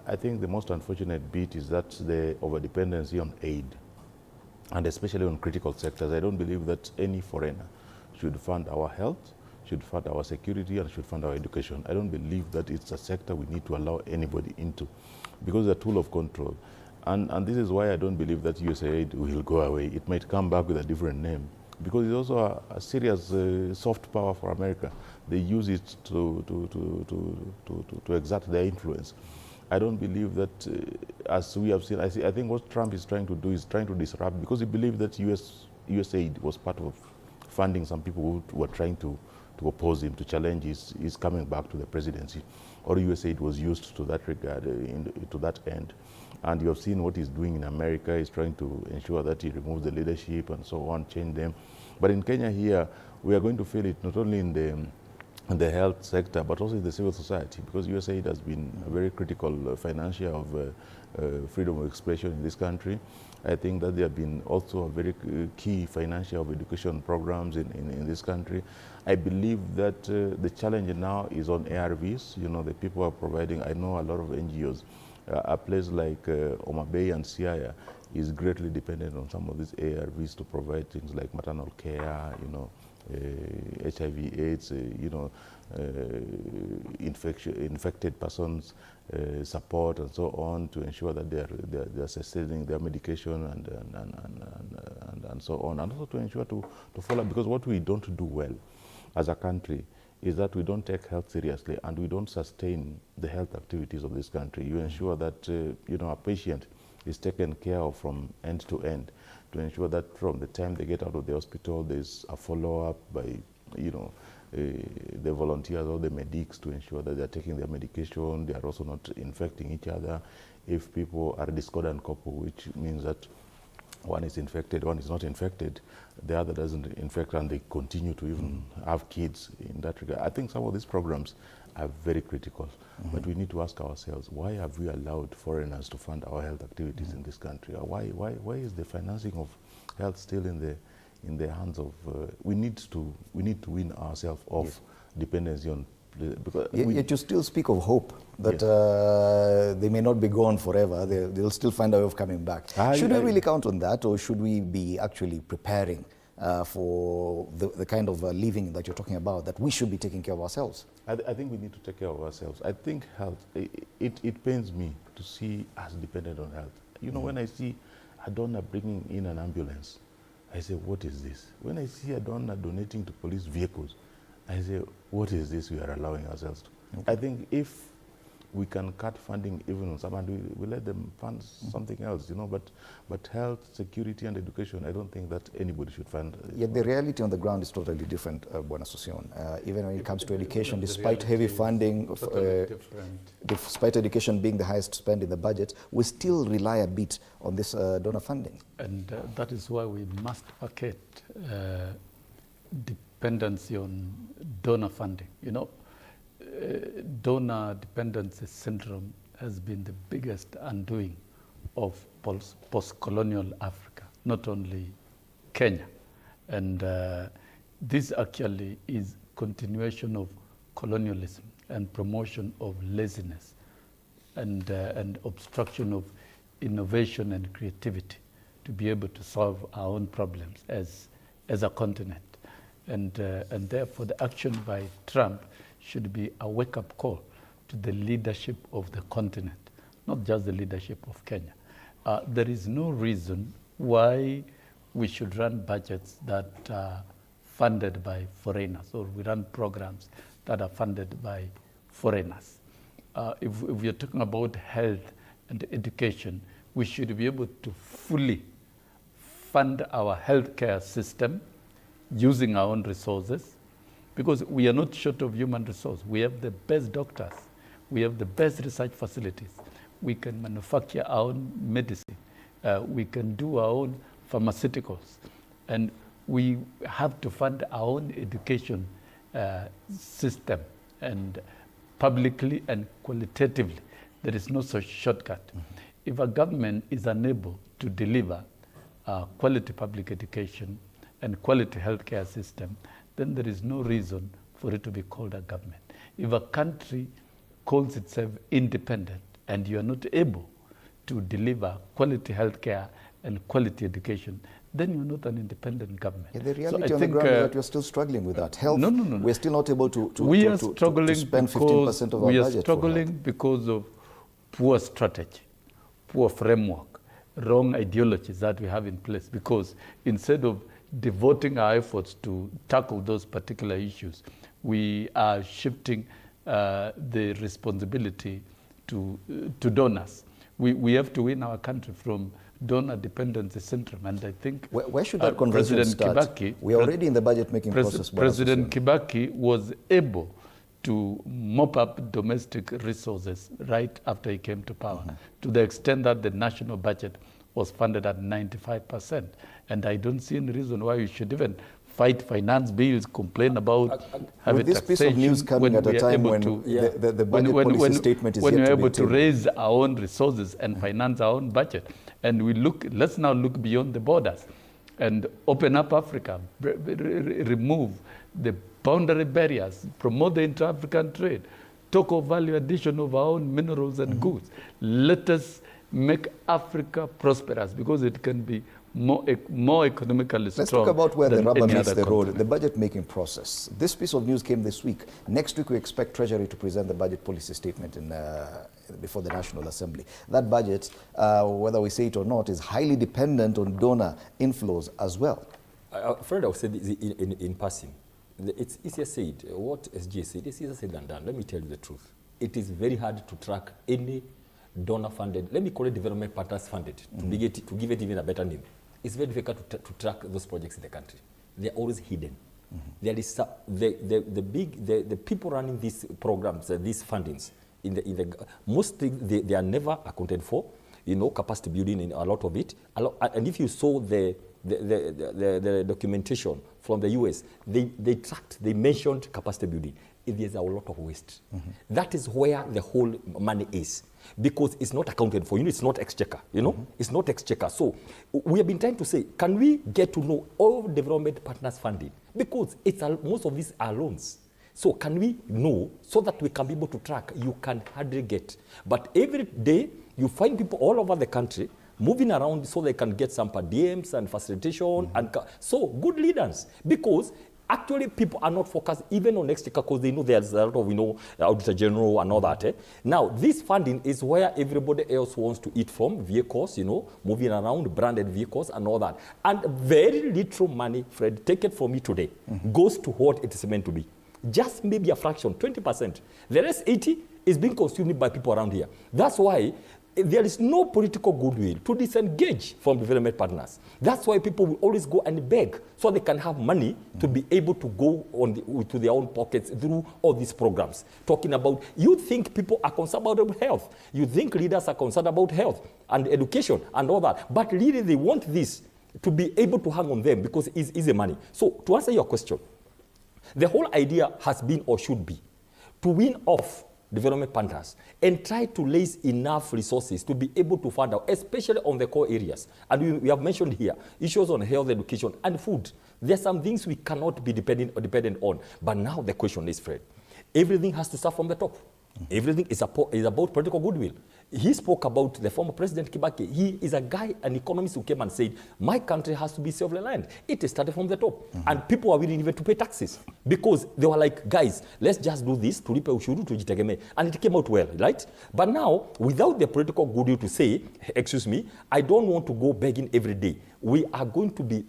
I think the most unfortunate bit is that the overdependency on aid, and especially on critical sectors. I don't believe that any foreigner should fund our health, should fund our security, and should fund our education. I don't believe that it's a sector we need to allow anybody into, because it's a tool of control. And this is why I don't believe that USAID will go away. It might come back with a different name, because it's also a serious soft power for America. They use it to exert their influence. I don't believe that, as we have seen, I think what Trump is trying to do is trying to disrupt, because he believed that USAID was part of funding some people who were trying to oppose him, to challenge his coming back to the presidency. Or USAID was used to that regard, to that end. And you have seen what he's doing in America. He's trying to ensure that he removes the leadership and so on, change them. But in Kenya here, we are going to feel it not only in the health sector, but also in the civil society, because USAID has been a very critical financier of freedom of expression in this country. I think that they have been also a very key financier of education programs in this country. I believe that the challenge now is on ARVs. The people are providing, I know a lot of NGOs, a place like Homa Bay and Siaya is greatly dependent on some of these ARVs to provide things like maternal care, HIV/AIDS, infected persons support and so on, to ensure that they are sustaining their medication and so on, and also to ensure to follow, because what we don't do well as a country is that we don't take health seriously and we don't sustain the health activities of this country. You ensure that a patient is taken care of from end to end, to ensure that from the time they get out of the hospital, there's a follow-up by the volunteers or the medics to ensure that they're taking their medication, they are also not infecting each other. If people are a discordant couple, which means that one is infected, one is not infected, the other doesn't infect, and they continue to even have kids in that regard. I think some of these programs are very critical, but we need to ask ourselves, why have we allowed foreigners to fund our health activities in this country? Why is the financing of health still in the hands of, we need to win ourselves off dependency on, because yet you still speak of hope that they may not be gone forever. They'll still find a way of coming back. Should we really count on that, or should we be actually preparing for the kind of living that you're talking about, that we should be taking care of ourselves? I think we need to take care of ourselves. I think health, it pains me to see us dependent on health. When I see a donor bringing in an ambulance, I say, what is this? When I see a donor donating to police vehicles, I say, what is this we are allowing ourselves to? Okay. I think if we can cut funding even on some, and we let them fund something else, but health, security, and education, I don't think that anybody should fund. Yet the reality on the ground is totally different, Bwana Susion. Even when it comes to education, despite heavy funding, despite education being the highest spend in the budget, we still rely a bit on this donor funding. And that is why we must vacate dependency on donor funding. Donor dependency syndrome has been the biggest undoing of post-colonial Africa, not only Kenya. And this actually is continuation of colonialism and promotion of laziness and obstruction of innovation and creativity to be able to solve our own problems as a continent. And therefore the action by Trump should be a wake-up call to the leadership of the continent, not just the leadership of Kenya. There is no reason why we should run budgets that are funded by foreigners, or we run programs that are funded by foreigners. If we are talking about health and education, we should be able to fully fund our healthcare system using our own resources, because we are not short of human resource. We have the best doctors. We have the best research facilities. We can manufacture our own medicine. We can do our own pharmaceuticals. And we have to fund our own education system, and publicly and qualitatively. There is no such shortcut. If a government is unable to deliver quality public education and quality healthcare system, then there is no reason for it to be called a government. If a country calls itself independent and you are not able to deliver quality healthcare and quality education, then you're not an independent government. The reality on the ground is that we're still struggling with that. Health, we're still not able to spend 15% of our budget. We are struggling because of poor strategy, poor framework, wrong ideologies that we have in place, because instead of devoting our efforts to tackle those particular issues, we are shifting the responsibility to donors. We have to win our country from donor dependency syndrome, and I think where should that conversion start? Kibaki, we are already in the budget making process. President Kibaki was able to mop up domestic resources right after he came to power, to the extent that the national budget was funded at 95%. And I don't see any reason why we should even fight finance bills, complain about having this piece of news coming at a time when the budget policy statement is yet to be when we're able to raise our own resources and finance our own budget. And let's now look beyond the borders and open up Africa, remove the boundary barriers, promote the inter-African trade, talk of value addition of our own minerals and goods. Let us make Africa prosperous, because it can be more economically strong. Let's talk about where the than rubber any meets other the road, continent. the budget-making process. This piece of news came this week. Next week, we expect Treasury to present the budget policy statement before the National Assembly. That budget, whether we say it or not, is highly dependent on donor inflows as well. Fred, I would say this in passing. It's easier said. What SG said, it's easier said than done. Let me tell you the truth. It is very hard to track any donor-funded, let me call it development partners-funded, to give it even a better name. It's very difficult to track those projects in the country. They're always hidden. There is the people running these programs, these fundings, mostly they are never accounted for. You know, capacity building in a lot of it. And if you saw the documentation from the US, they mentioned capacity building. There's a lot of waste. That is where the whole money is, because it's not accounted for. You know, it's not exchequer. You know, it's not exchequer. So we have been trying to say, can we get to know all development partners funding? Because most of these are loans. So can we know so that we can be able to track? You can hardly get. But every day you find people all over the country moving around so they can get some per diems and facilitation. And so good leaders, because actually people are not focused even on exchequer, because they know there's a lot of, you know, Auditor General and all that. Now, this funding is where everybody else wants to eat from, vehicles, you know, moving around, branded vehicles and all that. And very little money, Fred, take it from me today, goes to what it is meant to be. Just maybe a fraction, 20%. The rest 80% is being consumed by people around here. That's why there is no political goodwill to disengage from development partners. That's why people will always go and beg so they can have money to be able to go to their own pockets through all these programs. Talking about, you think people are concerned about health. You think leaders are concerned about health and education and all that. But really they want this to be able to hang on them because it's easy money. So to answer your question, the whole idea has been or should be to win off development partners and try to raise enough resources to be able to fund out, especially on the core areas. And we have mentioned here issues on health, education, and food. There are some things we cannot be dependent on. But now the question is, Fred, everything has to start from the top. Everything is about political goodwill. He spoke about the former President Kibaki. He is a guy, an economist who came and said, my country has to be self-reliant. It started from the top. And people are willing even to pay taxes because they were like, guys, let's just do this, tulipe ushuru, tujitegemee. And it came out well, right? But now, without the political goodwill to say, excuse me, I don't want to go begging every day. We are going to be,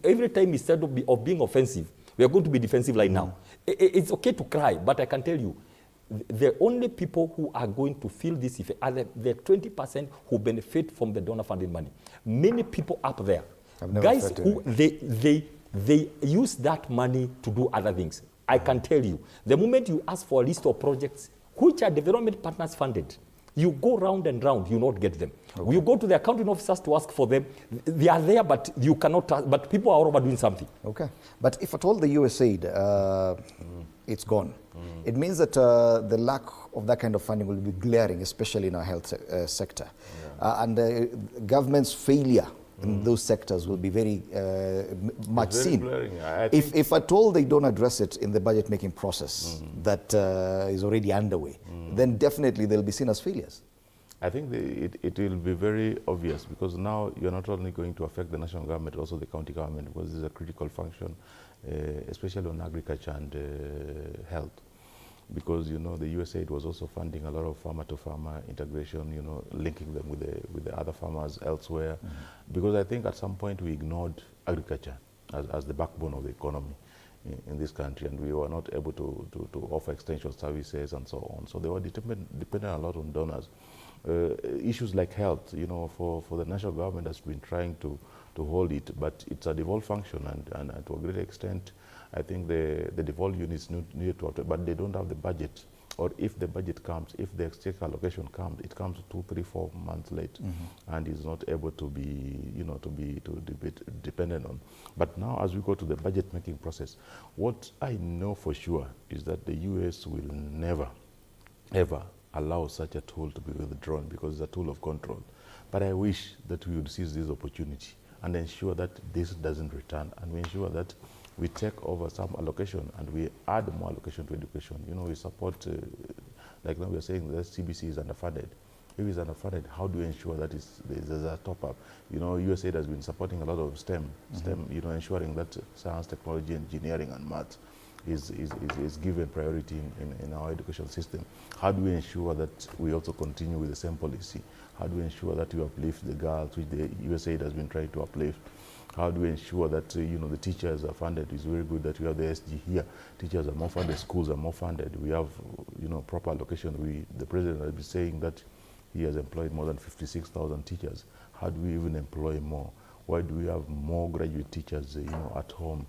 every time instead of being offensive, we are going to be defensive like now. It's okay to cry, but I can tell you, the only people who are going to feel this effect are the 20% who benefit from the donor funding money. Many people up there, guys who they use that money to do other things. I can tell you, the moment you ask for a list of projects which are development partners funded, you go round and round, you not get them. Okay. You go to the accounting officers to ask for them. They are there, but you cannot. But people are all over doing something. Okay. But if at all the Usaid, it's gone. It means that the lack of that kind of funding will be glaring, especially in our health sector. Yeah. And government's failure in those sectors will be very much seen. If at all they don't address it in the budget-making process that is already underway, then definitely they'll be seen as failures. I think it will be very obvious, because now you're not only going to affect the national government, also the county government, because this is a critical function, especially on agriculture and health. Because, you know, the USAID was also funding a lot of farmer-to-farmer integration, you know, linking them with the other farmers elsewhere. Because I think at some point we ignored agriculture as the backbone of the economy in this country, and we were not able to offer extension services and so on. So they were dependent a lot on donors. Issues like health, you know, for the national government has been trying to hold it, but it's a devolved function, and to a great extent, I think the devolved units need to, but they don't have the budget. Or if the budget comes, if the exchequer allocation comes, it comes 2, 3, 4 months late, and is not able to be, you know, to be dependent on. But now, as we go to the budget-making process, what I know for sure is that the US will never, ever allow such a tool to be withdrawn, because it's a tool of control. But I wish that we would seize this opportunity and ensure that this doesn't return, and we ensure that we take over some allocation and we add more allocation to education. You know, we support, like now we are saying, the CBC is underfunded. If it's underfunded, how do we ensure that there's a top-up? You know, USAID has been supporting a lot of STEM, you know, ensuring that science, technology, engineering, and maths is given priority in our education system. How do we ensure that we also continue with the same policy? How do we ensure that we uplift the girls, which the USAID has been trying to uplift? How do we ensure that you know, the teachers are funded? It's very good that we have the SG here. Teachers are more funded, schools are more funded. We have, you know, proper allocation. The president has been saying that he has employed more than 56,000 teachers. How do we even employ more? Why do we have more graduate teachers, you know, at home?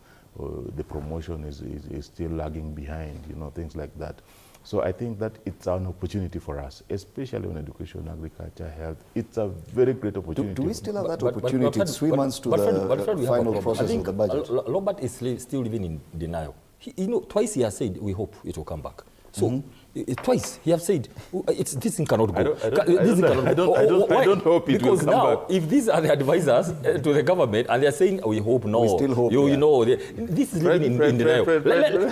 The promotion is still lagging behind, you know, things like that. So I think that it's an opportunity for us, especially on education, agriculture, health. It's a very great opportunity. Do we still have that opportunity? It's 3 months to the final process of the budget. Robert is still living in denial. You know, twice he has said, we hope it will come back. So twice he has said, this thing cannot go. I don't hope it will come back. Because now, if these are the advisors to the government and they are saying, we hope, no. We still hope, you know, this is living in denial.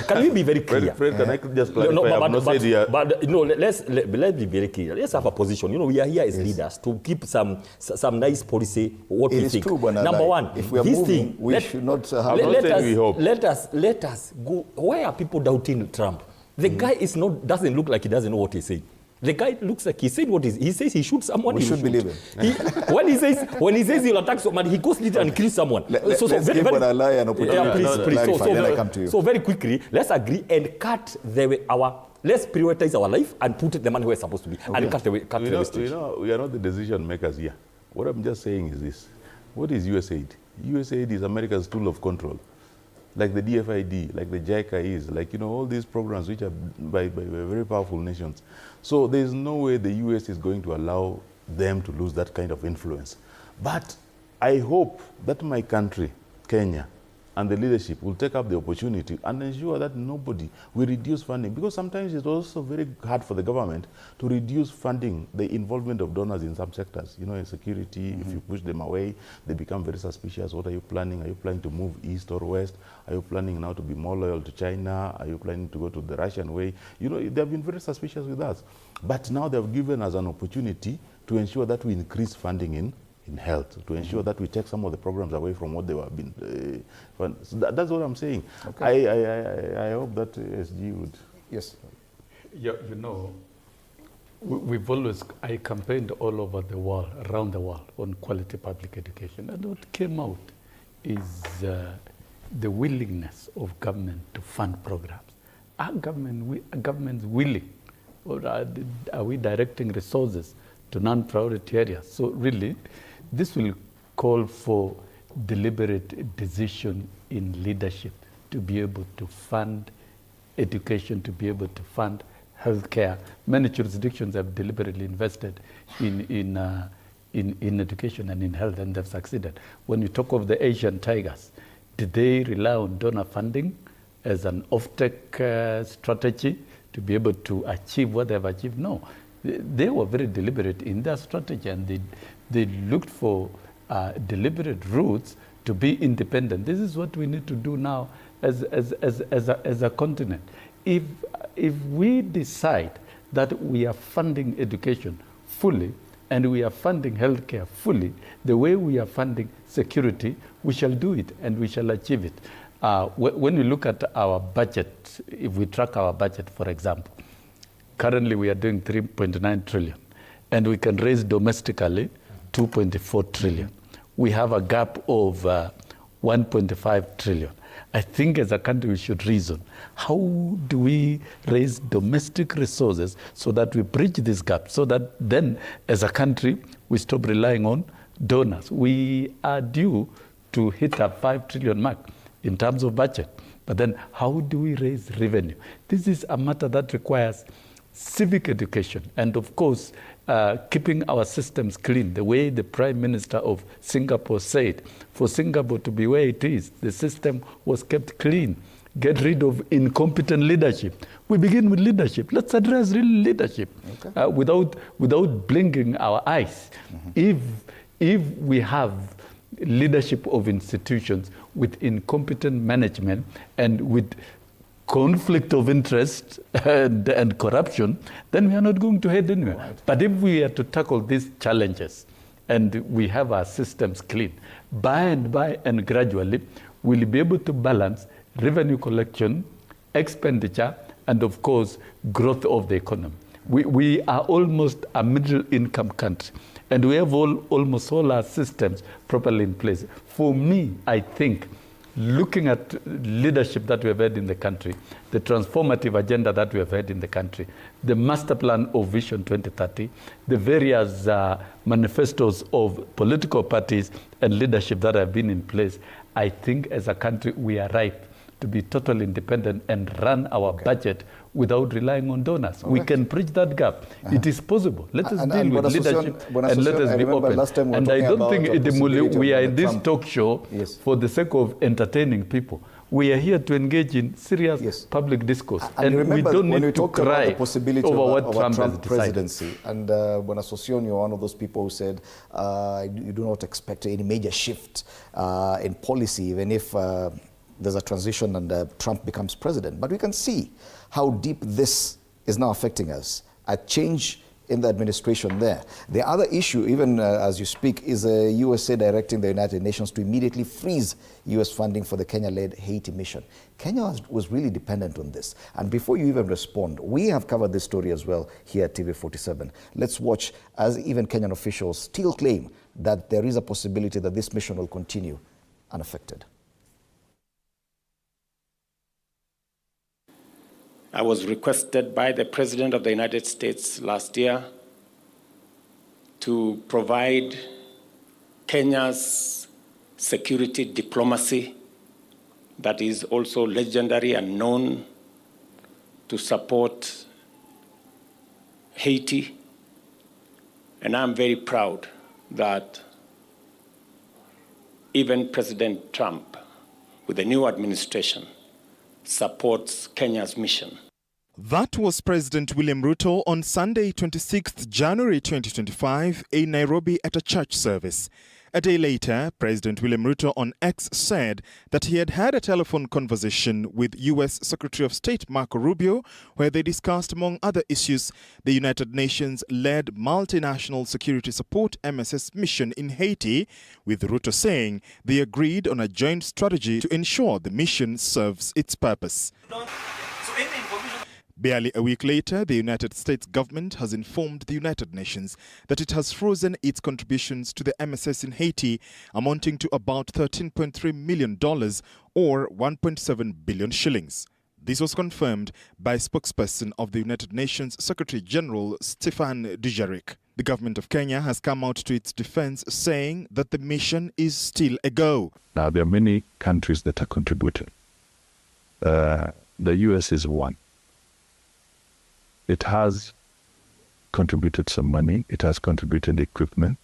Can we be very clear? Fred, can I just clarify? Let's be very clear. Let's have a position. You know, we are here as leaders to keep some nice policy, what we think. True, Number one, if we are this moving, thing, we should not have... Let us go. Why are people doubting Trump? The guy doesn't look like he doesn't know what he's saying. The guy looks like he's saying what he says he shoots someone. We should believe him. When he says he'll attack somebody, he goes later and kills someone. Let's give Bonalai an opportunity. Please. So very quickly, let's agree and cut let's prioritize our life and put the money where it's supposed to be, and cut the wastage. You know, we are not the decision makers here. What I'm just saying is this: what is USAID? USAID is America's tool of control. Like the DFID, like the JICA is, like, you know, all these programs which are by very powerful nations. So there's no way the US is going to allow them to lose that kind of influence. But I hope that my country, Kenya, and the leadership will take up the opportunity and ensure that nobody will reduce funding, because sometimes it's also very hard for the government to reduce funding, the involvement of donors in some sectors. You know, in security, if you push them away, they become very suspicious. What are you planning? Are you planning to move east or west? Are you planning now to be more loyal to China? Are you planning to go to the Russian way? You know, they have been very suspicious with us. But now they've given us an opportunity to ensure that we increase funding in health, to ensure that we take some of the programs away from what they have been. So that's what I'm saying. Okay. I hope that SG would. Yes. You know, I campaigned all over the world, around the world, on quality public education. And what came out is the willingness of government to fund programs. Are governments willing, or are we directing resources to non-priority areas? So really, this will call for deliberate decision in leadership to be able to fund education, to be able to fund healthcare. Many jurisdictions have deliberately invested in education and in health, and they've succeeded. When you talk of the Asian tigers, did they rely on donor funding as an off-take strategy to be able to achieve what they've achieved? No. They were very deliberate in their strategy, and they looked for deliberate routes to be independent. This is what we need to do now as a continent. If we decide that we are funding education fully and we are funding healthcare fully, the way we are funding security, we shall do it and we shall achieve it. When we look at our budget, if we track our budget, for example, currently we are doing 3.9 trillion, and we can raise domestically 2.4 trillion. We have a gap of 1.5 trillion. I think as a country we should reason, how do we raise domestic resources so that we bridge this gap, so that then as a country we stop relying on donors. We are due to hit a 5 trillion mark in terms of budget, but then how do we raise revenue? This is a matter that requires civic education, and of course, keeping our systems clean. The way the Prime Minister of Singapore said, for Singapore to be where it is, the system was kept clean. Get rid of incompetent leadership. We begin with leadership. Let's address real leadership, okay, without blinking our eyes. If we have leadership of institutions with incompetent management and with conflict of interest and corruption, then we are not going to head anywhere. Right. But if we are to tackle these challenges and we have our systems clean, by and gradually, we'll be able to balance revenue collection, expenditure, and of course, growth of the economy. We are almost a middle income country, and we have almost all our systems properly in place. For me, I think, looking at leadership that we have had in the country, the transformative agenda that we have had in the country, the master plan of Vision 2030, the various manifestos of political parties and leadership that have been in place, I think as a country we are ripe to be totally independent and run our budget without relying on donors. We can bridge that gap. It is possible. Let us deal with leadership and let us be open. And I don't think we are in this talk show for the sake of entertaining people. We are here to engage in serious public discourse. And we don't need to cry about the possibility over of what a Trump presidency. And when Association, you're one of those people who said you do not expect any major shift in policy, even if there's a transition and Trump becomes president. But we can see how deep this is now affecting us. A change in the administration there. The other issue, even as you speak, is USA directing the United Nations to immediately freeze US funding for the Kenya-led Haiti mission. Kenya was really dependent on this. And before you even respond, we have covered this story as well here at TV47. Let's watch as even Kenyan officials still claim that there is a possibility that this mission will continue unaffected. I was requested by the President of the United States last year to provide Kenya's security diplomacy that is also legendary and known to support Haiti. And I'm very proud that even President Trump, with the new administration, supports Kenya's mission. That was President William Ruto on Sunday, 26th January 2025 in Nairobi at a church service. A day later, President William Ruto on X said that he had had a telephone conversation with U.S. Secretary of State Marco Rubio, where they discussed, among other issues, the United Nations-led multinational security support MSS mission in Haiti, with Ruto saying they agreed on a joint strategy to ensure the mission serves its purpose. Barely a week later, the United States government has informed the United Nations that it has frozen its contributions to the MSS in Haiti, amounting to about $13.3 million or 1.7 billion shillings. This was confirmed by spokesperson of the United Nations Secretary General Stefan Dujarric. The government of Kenya has come out to its defense, saying that the mission is still a go. Now, there are many countries that are contributing. The US is one. It has contributed some money. It has contributed equipment.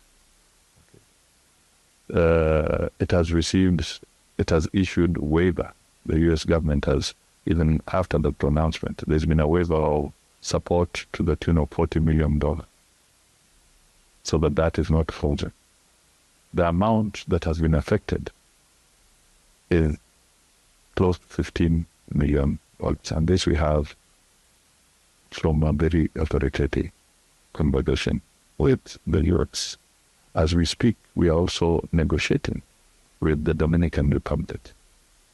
It has issued waiver. The U.S. government has, even after the pronouncement, there's been a waiver of support to the tune of $40 million. So that is not frozen. The amount that has been affected is close to $15 million. And this we have from a very authoritative conversation with the U.S. As we speak, we are also negotiating with the Dominican Republic,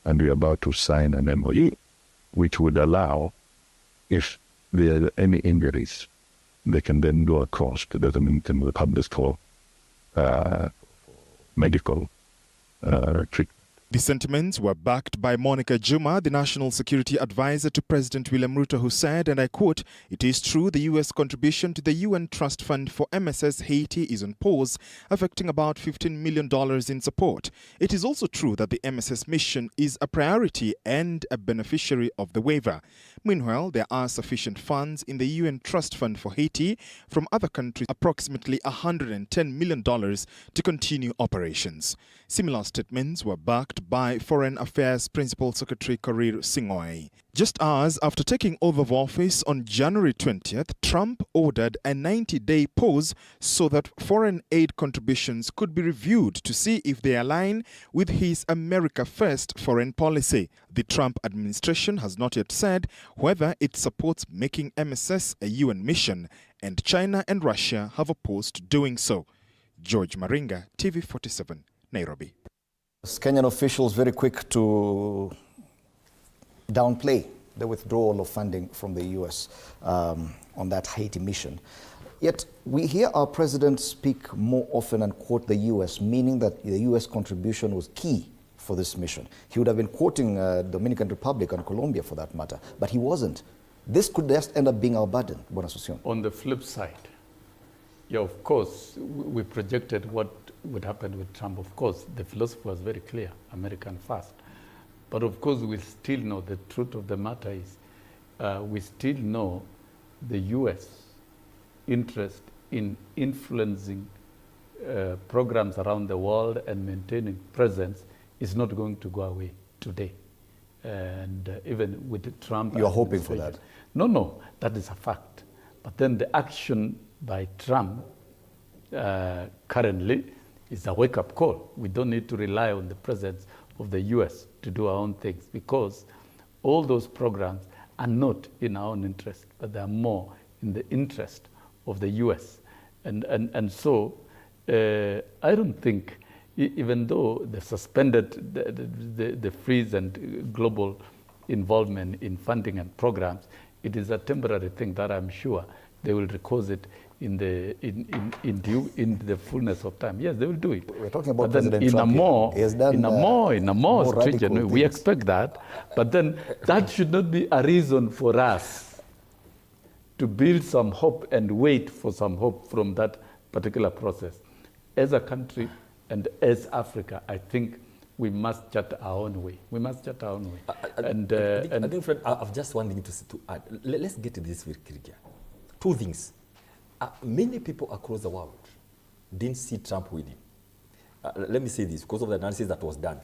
and we are about to sign an MOU, which would allow, if there are any injuries, they can then go across to the Dominican Republic for medical treatment. The sentiments were backed by Monica Juma, the National Security Advisor to President William Ruto, who said, and I quote, "It is true the U.S. contribution to the UN Trust Fund for MSS Haiti is on pause, affecting about $15 million in support. It is also true that the MSS mission is a priority and a beneficiary of the waiver. Meanwhile, there are sufficient funds in the UN Trust Fund for Haiti from other countries, approximately $110 million, to continue operations." Similar statements were backed announced by Foreign Affairs Principal Secretary Korir Sing'oei. Just hours after taking over of office on January 20th, Trump ordered a 90-day pause so that foreign aid contributions could be reviewed to see if they align with his America First foreign policy. The Trump administration has not yet said whether it supports making MSS a UN mission, and China and Russia have opposed doing so. George Maringa, TV47, Nairobi. Kenyan officials very quick to downplay the withdrawal of funding from the U.S. On that Haiti mission. Yet we hear our president speak more often and quote the U.S., meaning that the U.S. contribution was key for this mission. He would have been quoting Dominican Republic and Colombia for that matter, but he wasn't. This could just end up being our burden, Bonasusion. On the flip side, yeah, of course, we projected what would happen with Trump. Of course, the philosophy was very clear, American first. But of course, we still know the truth of the matter is we still know the U.S. interest in influencing programs around the world and maintaining presence is not going to go away today. And even with Trump... You're hoping for that? No, that is a fact. But then the action by Trump currently is a wake-up call. We don't need to rely on the presence of the U.S. to do our own things, because all those programs are not in our own interest, but they are more in the interest of the U.S. And so I don't think, even though they suspended the freeze and global involvement in funding and programs, it is a temporary thing that I'm sure they will recourse it in the fullness of time. Yes, they will do it. We're talking about but then President Trump in a more stringent, we expect that. But then that should not be a reason for us to build some hope and wait for some hope from that particular process. As a country and as Africa, I think we must chart our own way. We must chart our own way. I think, Fred, I've just one thing to add. Let's get to this very clear. Two things. Many people across the world didn't see Trump winning. Let me say this, because of the analysis that was done.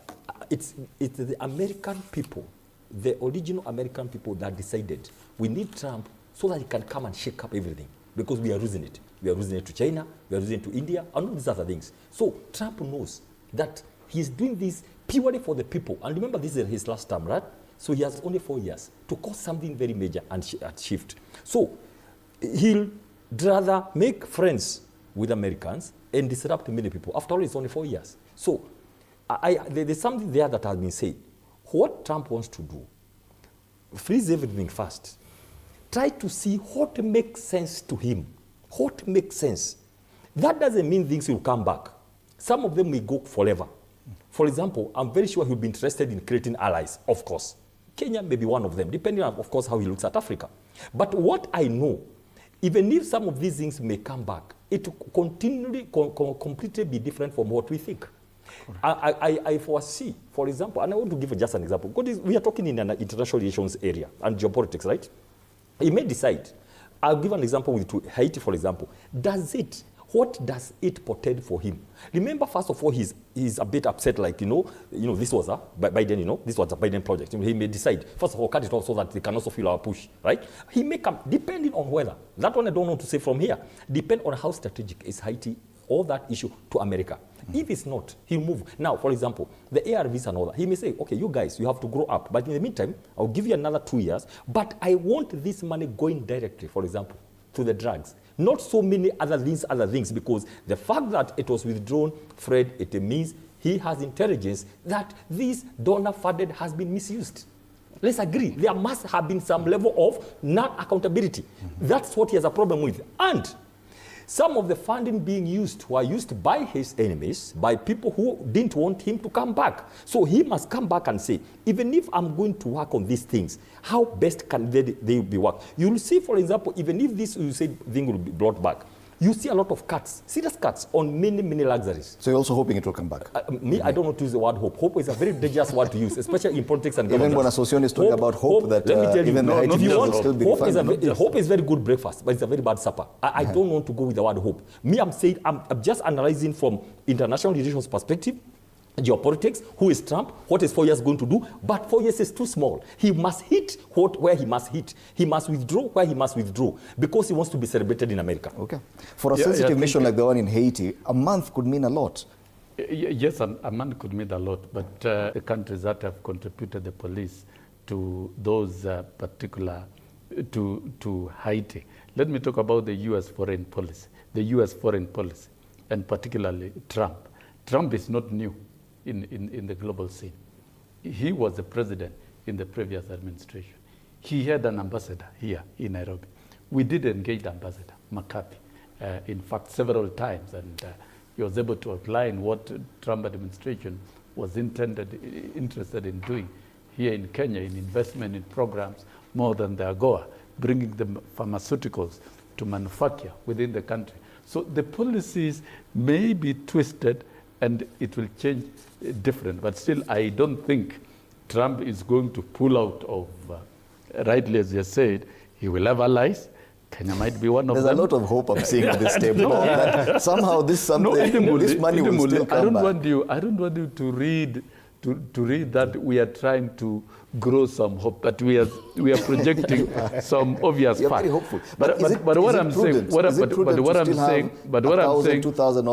It's the American people, the original American people that decided we need Trump so that he can come and shake up everything, because we are losing it. We are losing it to China, we are losing it to India, and all these other things. So Trump knows that he's doing this purely for the people. And remember, this is his last term, right? So he has only 4 years to cause something very major and shift. So he'll rather make friends with Americans and disrupt many people. After all, it's only 4 years. So there's something there that has been said. What Trump wants to do, freeze everything first. Try to see what makes sense to him. What makes sense. That doesn't mean things will come back. Some of them may go forever. For example, I'm very sure he'll be interested in creating allies, of course. Kenya may be one of them, depending on, of course, how he looks at Africa. But what I know, even if some of these things may come back, it will continually, completely be different from what we think. I foresee, for example, and I want to give just an example. We are talking in an international relations area and geopolitics, right? He may decide. I'll give an example with Haiti, for example. What does it portend for him? Remember, first of all, he's a bit upset, like, this was a Biden, this was a Biden project. He may decide, first of all, cut it off so that they can also feel our push, right? He may come, depending on whether, that one I don't want to say from here, depend on how strategic is Haiti or that issue to America. If it's not, he'll move. Now, for example, the ARVs and all that, he may say, okay, you guys, you have to grow up. But in the meantime, I'll give you another 2 years, but I want this money going directly, for example, to the drugs. Not so many other things, because the fact that it was withdrawn, Fred, it means he has intelligence that this donor funded has been misused. Let's agree. There must have been some level of non-accountability. That's what he has a problem with. And some of the funding being used were used by his enemies, by people who didn't want him to come back. So he must come back and say, even if I'm going to work on these things, how best can they be worked? You'll see, for example, even if this Usaid thing will be brought back, you see a lot of cuts, serious cuts on many, many luxuries. So you're also hoping it will come back? I don't want to use the word hope. Hope is a very dangerous word to use, especially in politics and government. Even when Association is talking about hope that even Haiti will still be defined. Hope is very good breakfast, but it's a very bad supper. I don't want to go with the word hope. I'm just analyzing from international relations perspective, geopolitics, who is Trump, what is 4 years going to do, but 4 years is too small. He must hit where he must hit. He must withdraw where he must withdraw, because he wants to be celebrated in America. Okay. For a sensitive mission like the one in Haiti, a month could mean a lot. Yes, a month could mean a lot, but the countries that have contributed the police to those particular, to Haiti. Let me talk about the U.S. foreign policy. The U.S. foreign policy, and particularly Trump. Trump is not new in the global scene. He was the president in the previous administration. He had an ambassador here in Nairobi. We did engage the ambassador, McCarthy, in fact, several times, and he was able to outline what Trump administration was interested in doing here in Kenya, in investment in programs more than the AGOA, bringing the pharmaceuticals to manufacture within the country. So the policies may be twisted and it will change different, but still I don't think Trump is going to pull out of, rightly as you said, he will have allies. Kenya might be one of them. There's a lot of hope I'm seeing at this table. That somehow this money will still come back. I don't want you to read that we are trying to grow some hope, but we are projecting some obvious You're facts. very hopeful. But what I'm saying,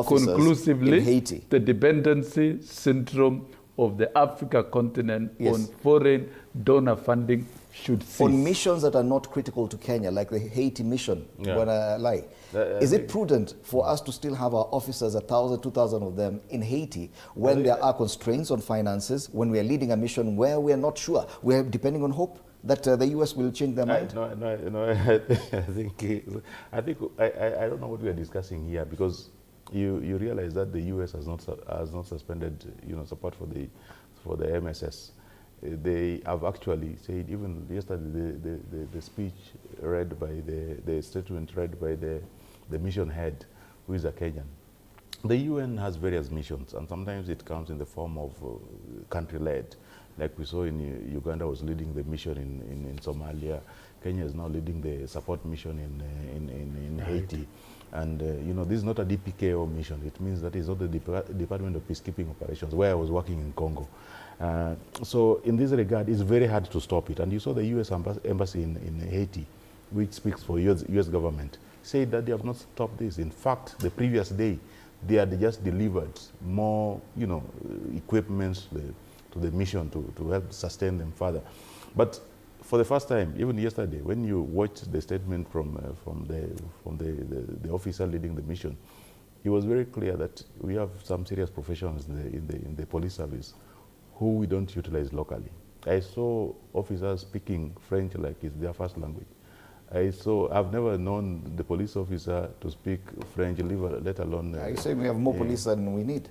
conclusively, in Haiti? The dependency syndrome of the Africa continent on foreign donor funding should cease. On missions that are not critical to Kenya, like the Haiti mission, when I lie. Is it prudent for us to still have our officers, 1,000, 2,000 of them, in Haiti when there are constraints on finances, when we are leading a mission where we are not sure? We are depending on hope that the U.S. will change their mind? I don't know what we are discussing here, because you realize that the U.S. has not suspended support for the MSS. They have actually said, even yesterday, the speech read by the statement read by the mission head, who is a Kenyan. The UN has various missions, and sometimes it comes in the form of country-led. Like we saw in Uganda was leading the mission in Somalia. Kenya is now leading the support mission in Haiti. And this is not a DPKO mission. It means that it's not the Department of Peacekeeping Operations, where I was working in Congo. So in this regard, it's very hard to stop it. And you saw the U.S. embassy in Haiti, which speaks for U.S. government, said that they have not stopped this. In fact, the previous day, they had just delivered more, equipments to the mission to help sustain them further. But for the first time, even yesterday, when you watched the statement from the officer leading the mission, he was very clear that we have some serious professionals in the police service who we don't utilize locally. I saw officers speaking French like it's their first language. I've never known the police officer to speak French, let alone... Are you saying we have more police than we need?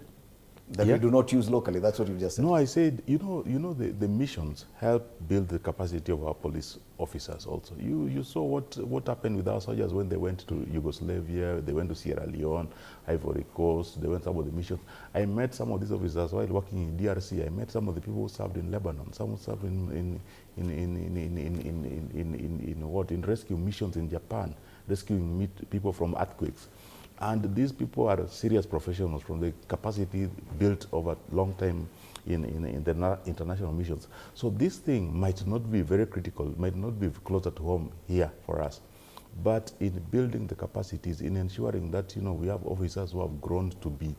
That we do not use locally, that's what you just said. No, I said, the missions help build the capacity of our police officers also. You saw what happened with our soldiers when they went to Yugoslavia, they went to Sierra Leone, Ivory Coast, they went some of the missions. I met some of these officers while working in DRC. I met some of the people who served in Lebanon, some who served in rescue missions in Japan, rescuing people from earthquakes. And these people are serious professionals from the capacity built over a long time in the international missions. So this thing might not be very critical, might not be closer to home here for us. But in building the capacities, in ensuring that we have officers who have grown to be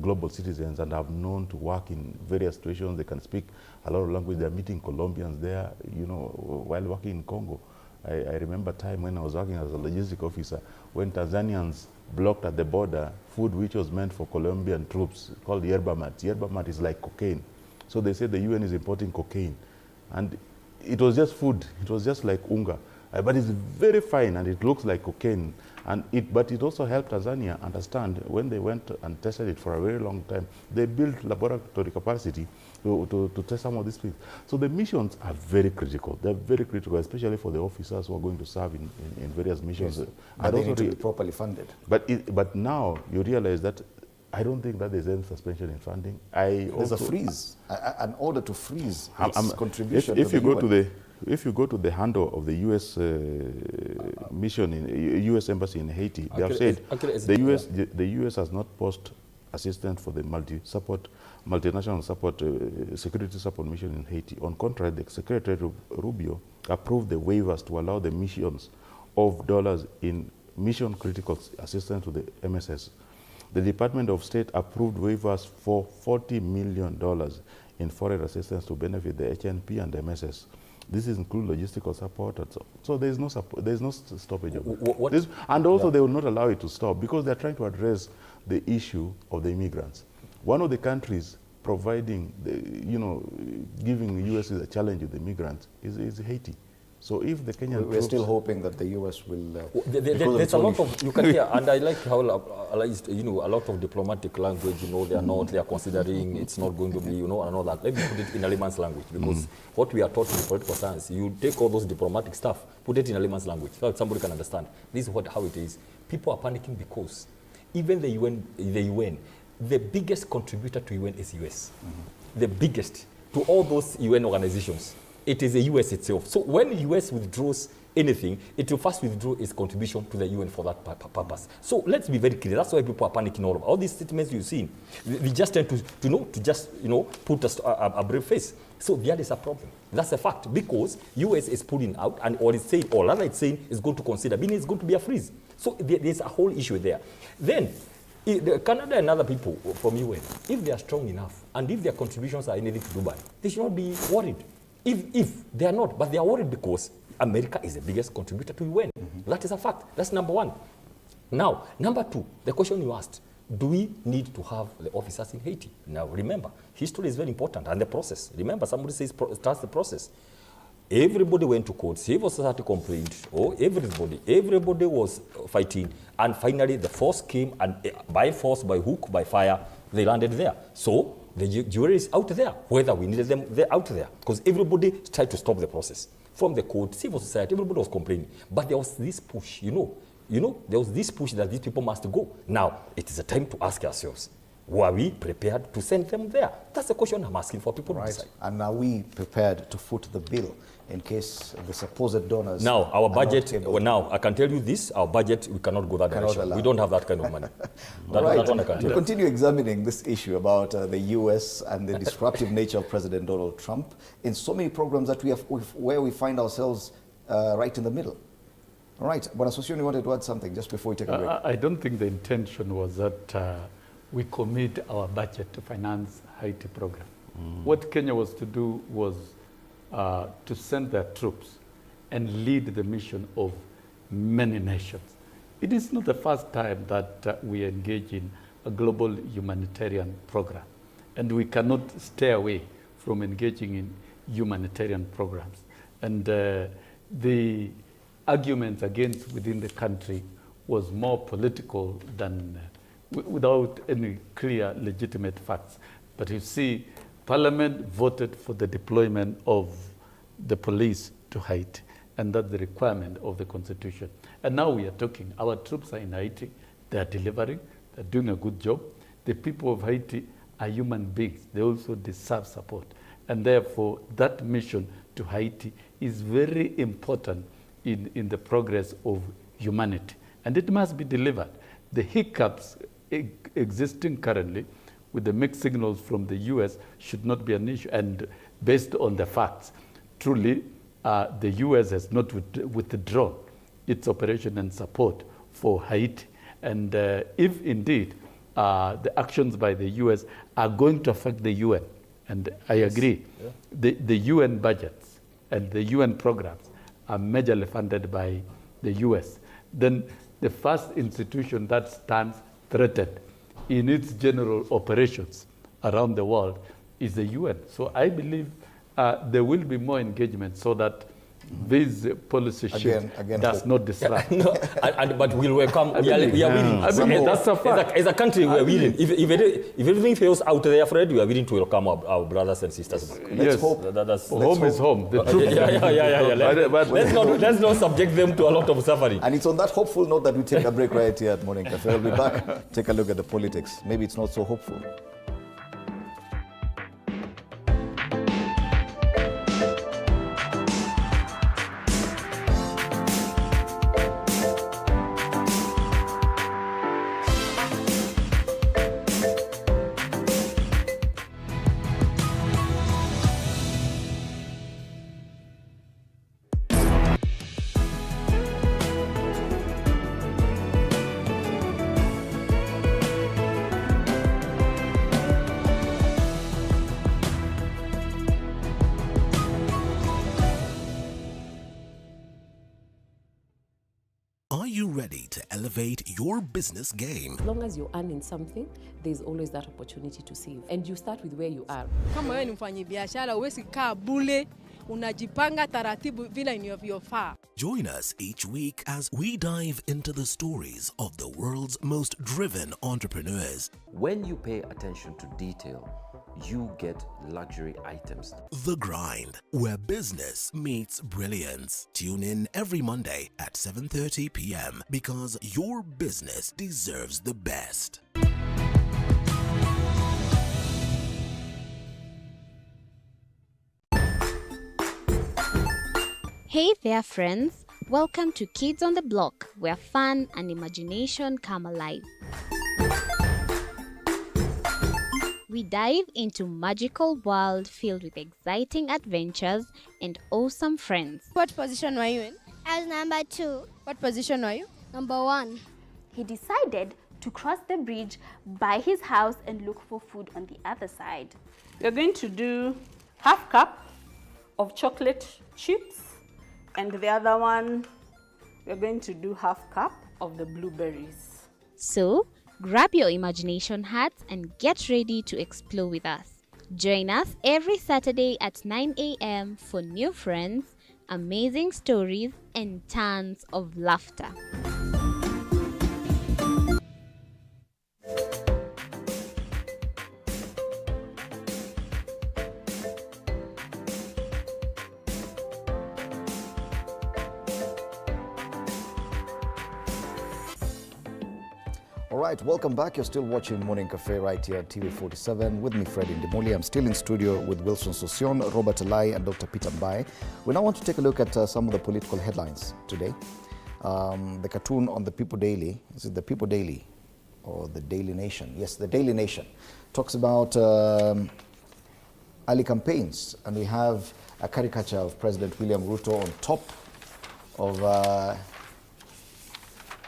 global citizens and have known to work in various situations. They can speak a lot of language. They're meeting Colombians there, while working in Congo. I remember a time when I was working as a logistic officer when Tanzanians blocked at the border food which was meant for Colombian troops called yerba mate. Yerba mate is like cocaine. So they said the UN is importing cocaine. And it was just food. It was just like unga. But it's very fine and it looks like cocaine. But it also helped Tanzania understand when they went and tested it for a very long time. They built laboratory capacity to test some of these things. So the missions are very critical. They're very critical, especially for the officers who are going to serve in various missions. Yes. And they need to be properly funded. But now you realize that I don't think that there's any suspension in funding. There's a freeze, an order to freeze its contribution. If you go to the handle of the U.S. mission in U.S. embassy in Haiti, they have said the U.S. has not posted assistance for the multi-support multinational support, security support mission in Haiti. On contrary, the Secretary Rubio approved the waivers to allow the missions of dollars in mission critical assistance to the MSS. The Department of State approved waivers for $40 million in foreign assistance to benefit the HNP and the MSS. This is include logistical support, and so there is no support, there is no stoppage of it. This, and also they will not allow it to stop because they are trying to address the issue of the immigrants. One of the countries providing, giving the U.S. a challenge with the migrants is Haiti. So if the Kenyan we're still hoping that the U.S. will. There's a lot of, you can hear, and I like how, a lot of diplomatic language, they are considering it's not going to be, and all that. Let me put it in a layman's language, because what we are taught in political science, you take all those diplomatic stuff, put it in a layman's language, so that somebody can understand. This is how it is. People are panicking because even the UN, the biggest contributor to UN is US. The biggest to all those UN organizations. It is the US itself. So when the US withdraws anything, it will first withdraw its contribution to the UN for that purpose. So let's be very clear. That's why people are panicking all over. All these statements you've seen, we just tend to put a brave face. So there is a problem. That's a fact, because US is pulling out, and or it's saying, or rather it's saying it's going to consider, meaning it's going to be a freeze. So there's a whole issue there. Then Canada and other people from UN, if they are strong enough, and if their contributions are anything to Dubai, they should not be worried. If they are not, but they are worried because America is the biggest contributor to UN. That is a fact. That's number one. Now, number two, the question you asked, do we need to have the officers in Haiti? Now, remember, history is very important, and the process. Remember, somebody says starts the process. Everybody went to court, civil society complained, everybody was fighting, and finally the force came, and by force, by hook, by fire, they landed there. So the jury is out there, whether we needed them, they're out there, because everybody tried to stop the process. From the court, civil society, everybody was complaining. But there was this push, there was this push that these people must go. Now, it is a time to ask ourselves, were we prepared to send them there? That's the question I'm asking for people to decide. And are we prepared to foot the bill in case the supposed donors... Now, our budget, I can tell you this, our budget, we cannot go that direction. We don't have that kind of money. We'll continue examining this issue about the US and the disruptive nature of President Donald Trump in so many programs that where we find ourselves right in the middle. All right, but Association, you wanted to add something just before we take a break? I don't think the intention was that we commit our budget to finance Haiti program. What Kenya was to do was to send their troops and lead the mission of many nations. It is not the first time that we engage in a global humanitarian program, and we cannot stay away from engaging in humanitarian programs. And the arguments against within the country was more political than without any clear legitimate facts. But you see, Parliament voted for the deployment of the police to Haiti, and that's the requirement of the Constitution. And now we are talking, our troops are in Haiti, they are delivering, they're doing a good job. The people of Haiti are human beings, they also deserve support. And therefore, that mission to Haiti is very important in the progress of humanity. And it must be delivered. The hiccups existing currently with the mixed signals from the US should not be an issue. And based on the facts, truly, the US has not withdrawn its operation and support for Haiti. And if indeed the actions by the US are going to affect the UN, and I agree, the UN budgets and the UN programs are majorly funded by the US, then the first institution that stands threatened in its general operations around the world is the UN. So I believe there will be more engagement so that this policy shift does not disrupt. But we'll welcome, we are willing. That's a fact. As a country, we are willing. If everything fails out there, Fred, we are willing to welcome our brothers and sisters back. Let's hope. Home is home. The truth. Let's not subject them to a lot of suffering. And it's on that hopeful note that we take a break right here at Mourning Cafe. We'll be back. Take a look at the politics. Maybe it's not so hopeful. you ready to elevate your business game? As long as you're earning something, there's always that opportunity to save. And you start with where you are. Kama wewe ni mfanyabiashara, huwezi kaa bure, unajipanga taratibu vile inavyofaa. Join us each week as we dive into the stories of the world's most driven entrepreneurs. When you pay attention to detail, you get luxury items. The Grind, where business meets brilliance. Tune in every Monday at 7:30 p.m. because your business deserves the best. Hey there, friends. Welcome to Kids on the Block, where fun and imagination come alive. We dive into magical world filled with exciting adventures and awesome friends. What position were you in? I was number 2. What position were you? Number 1. He decided to cross the bridge by his house and look for food on the other side. We're going to do half cup of chocolate chips, and the other one, we're going to do half cup of the blueberries. So, grab your imagination hats and get ready to explore with us. Join us every Saturday at 9 a.m. for new friends, amazing stories, and tons of laughter. All right, welcome back. You're still watching Morning Cafe right here at TV47 with me, Fred Indimuli. I'm still in studio with Wilson Sosion, Robert Alai, and Dr. Peter Mbai. We now want to take a look at some of the political headlines today. The cartoon on the People Daily, is it the People Daily or the Daily Nation? Yes, the Daily Nation talks about early campaigns, and we have a caricature of President William Ruto on top of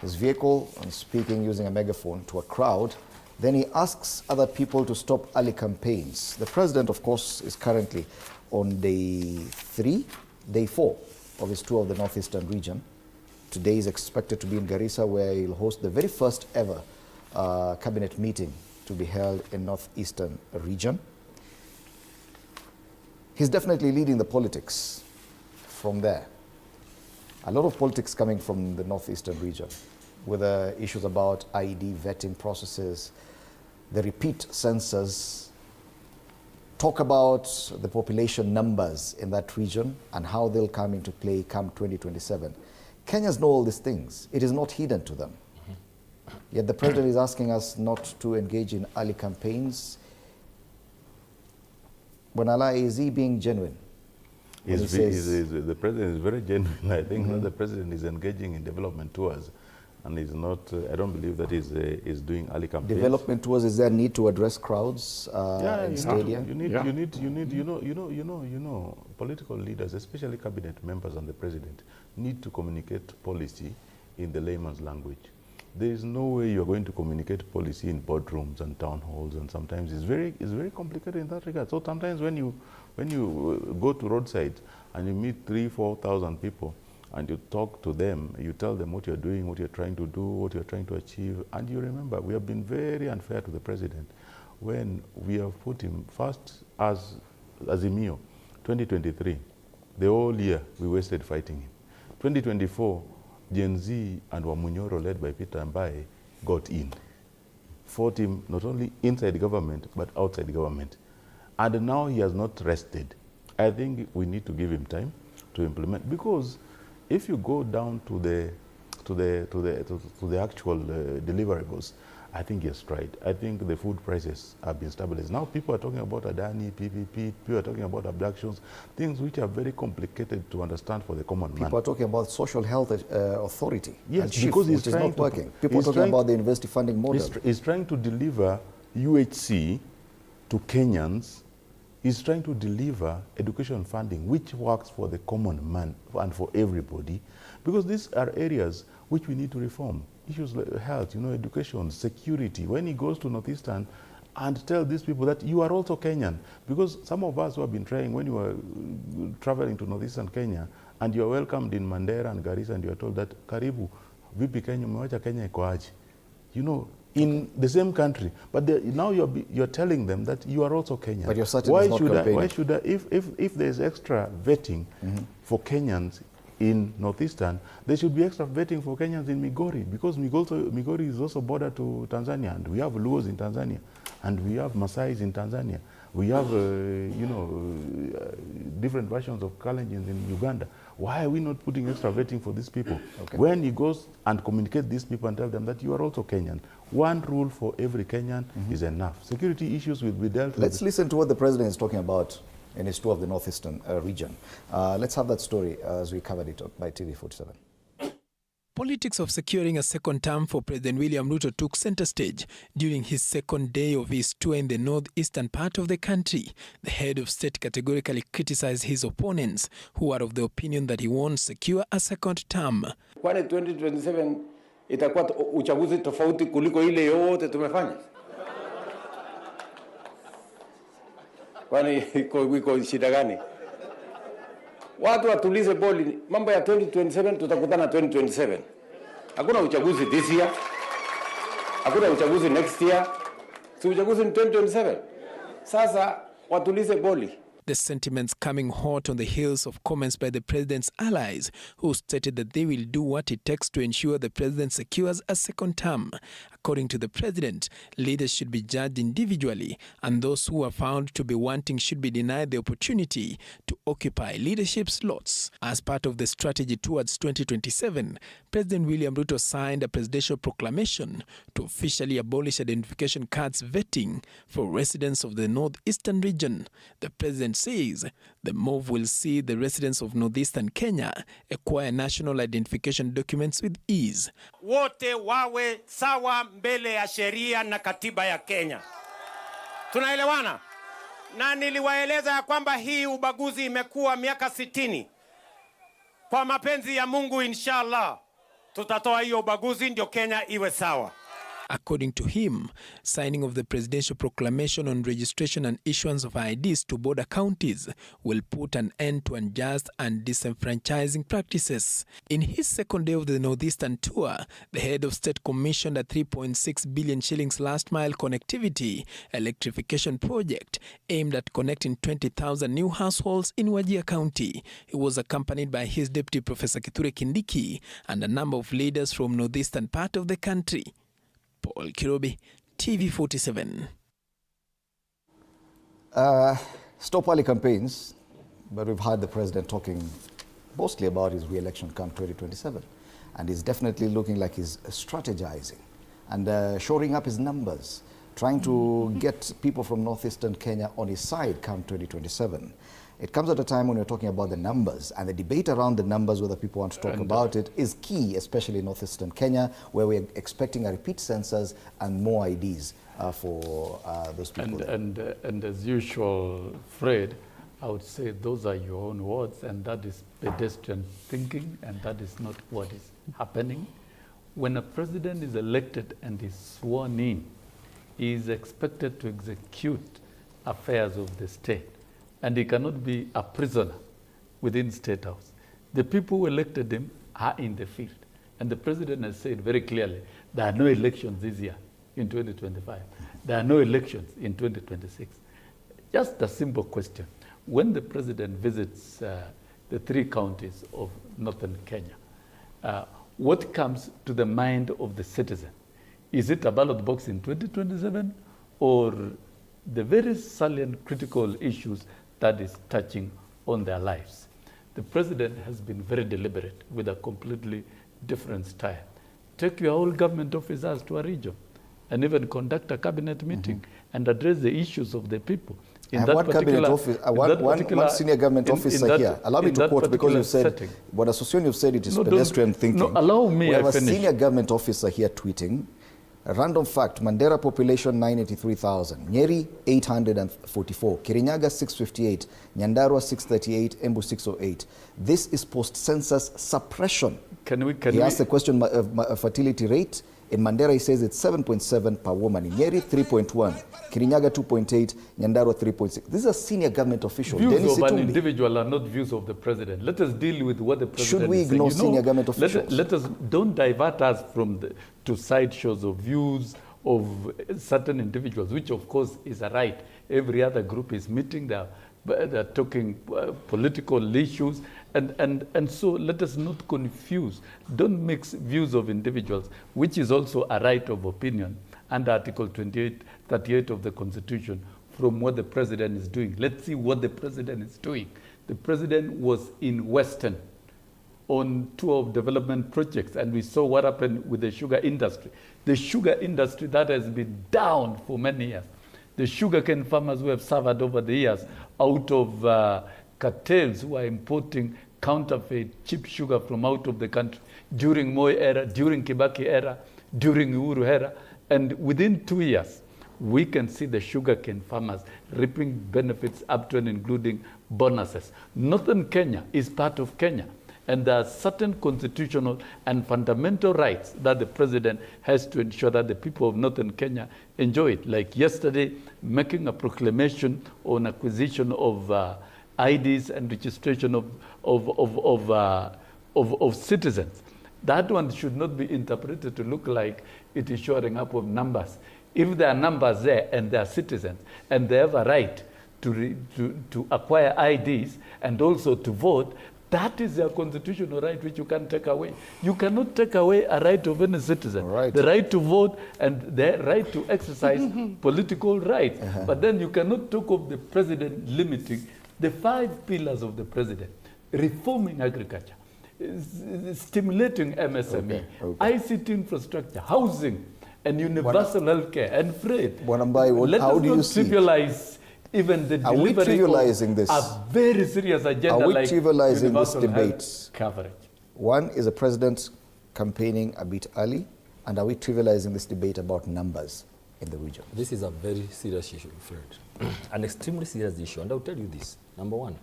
his vehicle and speaking using a megaphone to a crowd. Then he asks other people to stop early campaigns. The president, of course, is currently on day 4 of his tour of the Northeastern region. Today is expected to be in Garissa, where he'll host the very first ever cabinet meeting to be held in Northeastern region. He's definitely leading the politics from there. A lot of politics coming from the Northeastern region, with issues about ID vetting processes, the repeat census, talk about the population numbers in that region and how they'll come into play come 2027. Kenyans know all these things. It is not hidden to them. Yet the president is asking us not to engage in early campaigns. When Allah, is he being genuine? The president is very genuine. I think the president is engaging in development tours, and is not. I don't believe that is doing early campaigns. Development tours. Is there a need to address crowds in stadium? You know, political leaders, especially cabinet members and the president, need to communicate policy in the layman's language. There is no way you are going to communicate policy in boardrooms and town halls, and sometimes it's very complicated in that regard. So sometimes when you go to roadside and you meet 3,000-4,000 people and you talk to them, you tell them what you're doing, what you're trying to do, what you're trying to achieve, and you remember we have been very unfair to the president when we have put him first as Azimio. 2023, the whole year we wasted fighting him. 2024, Gen Z and Wamunyoro, led by Peter Mbai, got in. Fought him not only inside government, but outside government. And now he has not rested. I think we need to give him time to implement, because if you go down to the actual deliverables, I think he has tried. I think the food prices have been stabilized. Now people are talking about Adani, PPP, people are talking about abductions, things which are very complicated to understand for the common man. People are talking about social health authority. Yes, because he's which is not working. People are talking about the university funding model. He's trying to deliver UHC to Kenyans. He's trying to deliver education funding, which works for the common man and for everybody, because these are areas which we need to reform. Issues like health, education, security. When he goes to Northeastern and tell these people that you are also Kenyan, because some of us who have been trying, when you are traveling to Northeastern Kenya and you are welcomed in Mandera and Garissa and you are told that Karibu, vipi Kenya, umewacha Kenya iko aje? You know, in the same country, but now you're telling them that you are also Kenyan. But you're certainly not campaigning. Why should I, if there's extra vetting for Kenyans in Northeastern, there should be extra vetting for Kenyans in Migori, because Migori is also border to Tanzania, and we have Luos in Tanzania, and we have Maasais in Tanzania. We have, different versions of Kalenjins in Uganda. Why are we not putting extra vetting for these people? Okay. When he goes and communicates these people and tell them that you are also Kenyan, one rule for every Kenyan is enough. Security issues will be dealt with. Let's listen to what the president is talking about in his tour of the Northeastern region. Let's have that story as we covered it by TV47. Politics of securing a second term for President William Ruto took center stage during his second day of his tour in the northeastern part of the country. The head of state categorically criticized his opponents, who are of the opinion that he won't secure a second term. Kwani 2027 itakuwa uchaguzi tofauti kuliko ile yote tumefanya? Kwani iko shida gani? Watu watulize boli, mambo ya 2027 tutakutana 2027. Hakuna uchaguzi this year. Hakuna uchaguzi next year. Si uchaguzi in 2027. Sasa watulize boli. The sentiments coming hot on the heels of comments by the president's allies, who stated that they will do what it takes to ensure the president secures a second term. According to the president, leaders should be judged individually, and those who are found to be wanting should be denied the opportunity to occupy leadership slots. As part of the strategy towards 2027, President William Ruto signed a presidential proclamation to officially abolish identification cards vetting for residents of the northeastern region. The president says the move will see the residents of northeastern Kenya acquire national identification documents with ease. Wote wawe sawa mbele ya sheria na katiba ya Kenya. Tunaelewana? Na niliwaeleza ya kwamba hii ubaguzi imekuwa miaka 60. Kwa mapenzi ya Mungu inshallah tutatoa hiyo ubaguzi ndio Kenya iwe sawa. According to him, signing of the presidential proclamation on registration and issuance of IDs to border counties will put an end to unjust and disenfranchising practices. In his second day of the Northeastern tour, the head of state commissioned a 3.6 billion shillings last-mile connectivity electrification project aimed at connecting 20,000 new households in Wajir County. He was accompanied by his deputy, Professor Kithure Kindiki, and a number of leaders from northeastern part of the country. Paul Kirobi, TV47. Stop early campaigns, but we've heard the president talking mostly about his re-election come 2027. And he's definitely looking like he's strategizing and shoring up his numbers, trying to get people from northeastern Kenya on his side come 2027. It comes at a time when we're talking about the numbers, and the debate around the numbers, whether people want to talk about it, is key, especially in northeastern Kenya, where we're expecting a repeat census and more IDs for those people. And as usual, Fred, I would say those are your own words, and that is pedestrian thinking, and that is not what is happening. When a president is elected and is sworn in, he is expected to execute affairs of the state. And he cannot be a prisoner within State House. The people who elected him are in the field. And the president has said very clearly, there are no elections this year in 2025. There are no elections in 2026. Just a simple question. When the president visits the 3 counties of northern Kenya, what comes to the mind of the citizen? Is it a ballot box in 2027 or the very salient critical issues that is touching on their lives? The president has been very deliberate with a completely different style. Take your whole government officers to a region and even conduct a cabinet meeting and address the issues of the people. In that particular office, one senior government officer here. Allow me to quote, because you said, what Association you've said, it is pedestrian thinking. No, allow me. We have a senior government officer here tweeting, a random fact, Mandera population 983,000, Nyeri 844, Kirinyaga 658, Nyandarua 638, Embu 608. This is post-census suppression. Can he asked the question of fertility rate, In Mandera, he says it's 7.7 per woman. In Nyeri, 3.1. Kirinyaga, 2.8. Nyandaro, 3.6. This is a senior government official. Views of an individual are not views of the president. Let us deal with what the president Should we ignore senior government officials? Let us don't divert us from to sideshows of views of certain individuals, which of course is a right. Every other group is meeting, they're talking political issues, and so let us not confuse. Don't mix views of individuals, which is also a right of opinion under Article 38 of the Constitution, from what the president is doing. Let's see what the president is doing. The president was in Western on tour of development projects, and we saw what happened with the sugar industry. The sugar industry that has been down for many years. The sugarcane farmers who have suffered over the years out of cartels who are importing counterfeit cheap sugar from out of the country during Moi era, during Kibaki era, during Uhuru era, and within 2 years, we can see the sugarcane farmers reaping benefits up to and including bonuses. Northern Kenya is part of Kenya, and there are certain constitutional and fundamental rights that the president has to ensure that the people of Northern Kenya enjoy it. Like yesterday, making a proclamation on acquisition of IDs and registration of citizens. That one should not be interpreted to look like it is shoring up of numbers. If there are numbers there and they are citizens and they have a right to acquire IDs and also to vote, that is their constitutional right, which you can't take away. You cannot take away a right of any citizen, the right to vote and the right to exercise political rights. But then you cannot talk of the president limiting the 5 pillars of the president: reforming agriculture, stimulating MSME, ICT infrastructure, housing, and universal health care, and freight. Let how us do you not see trivialize even the delivery trivializing of this? a very serious agenda. Are we like trivializing this universal debate? health coverage. One, is the president campaigning a bit early? And are we trivializing this debate about numbers in the region? This is a very serious issue, Fred. An extremely serious issue. And I'll tell you this. Number one,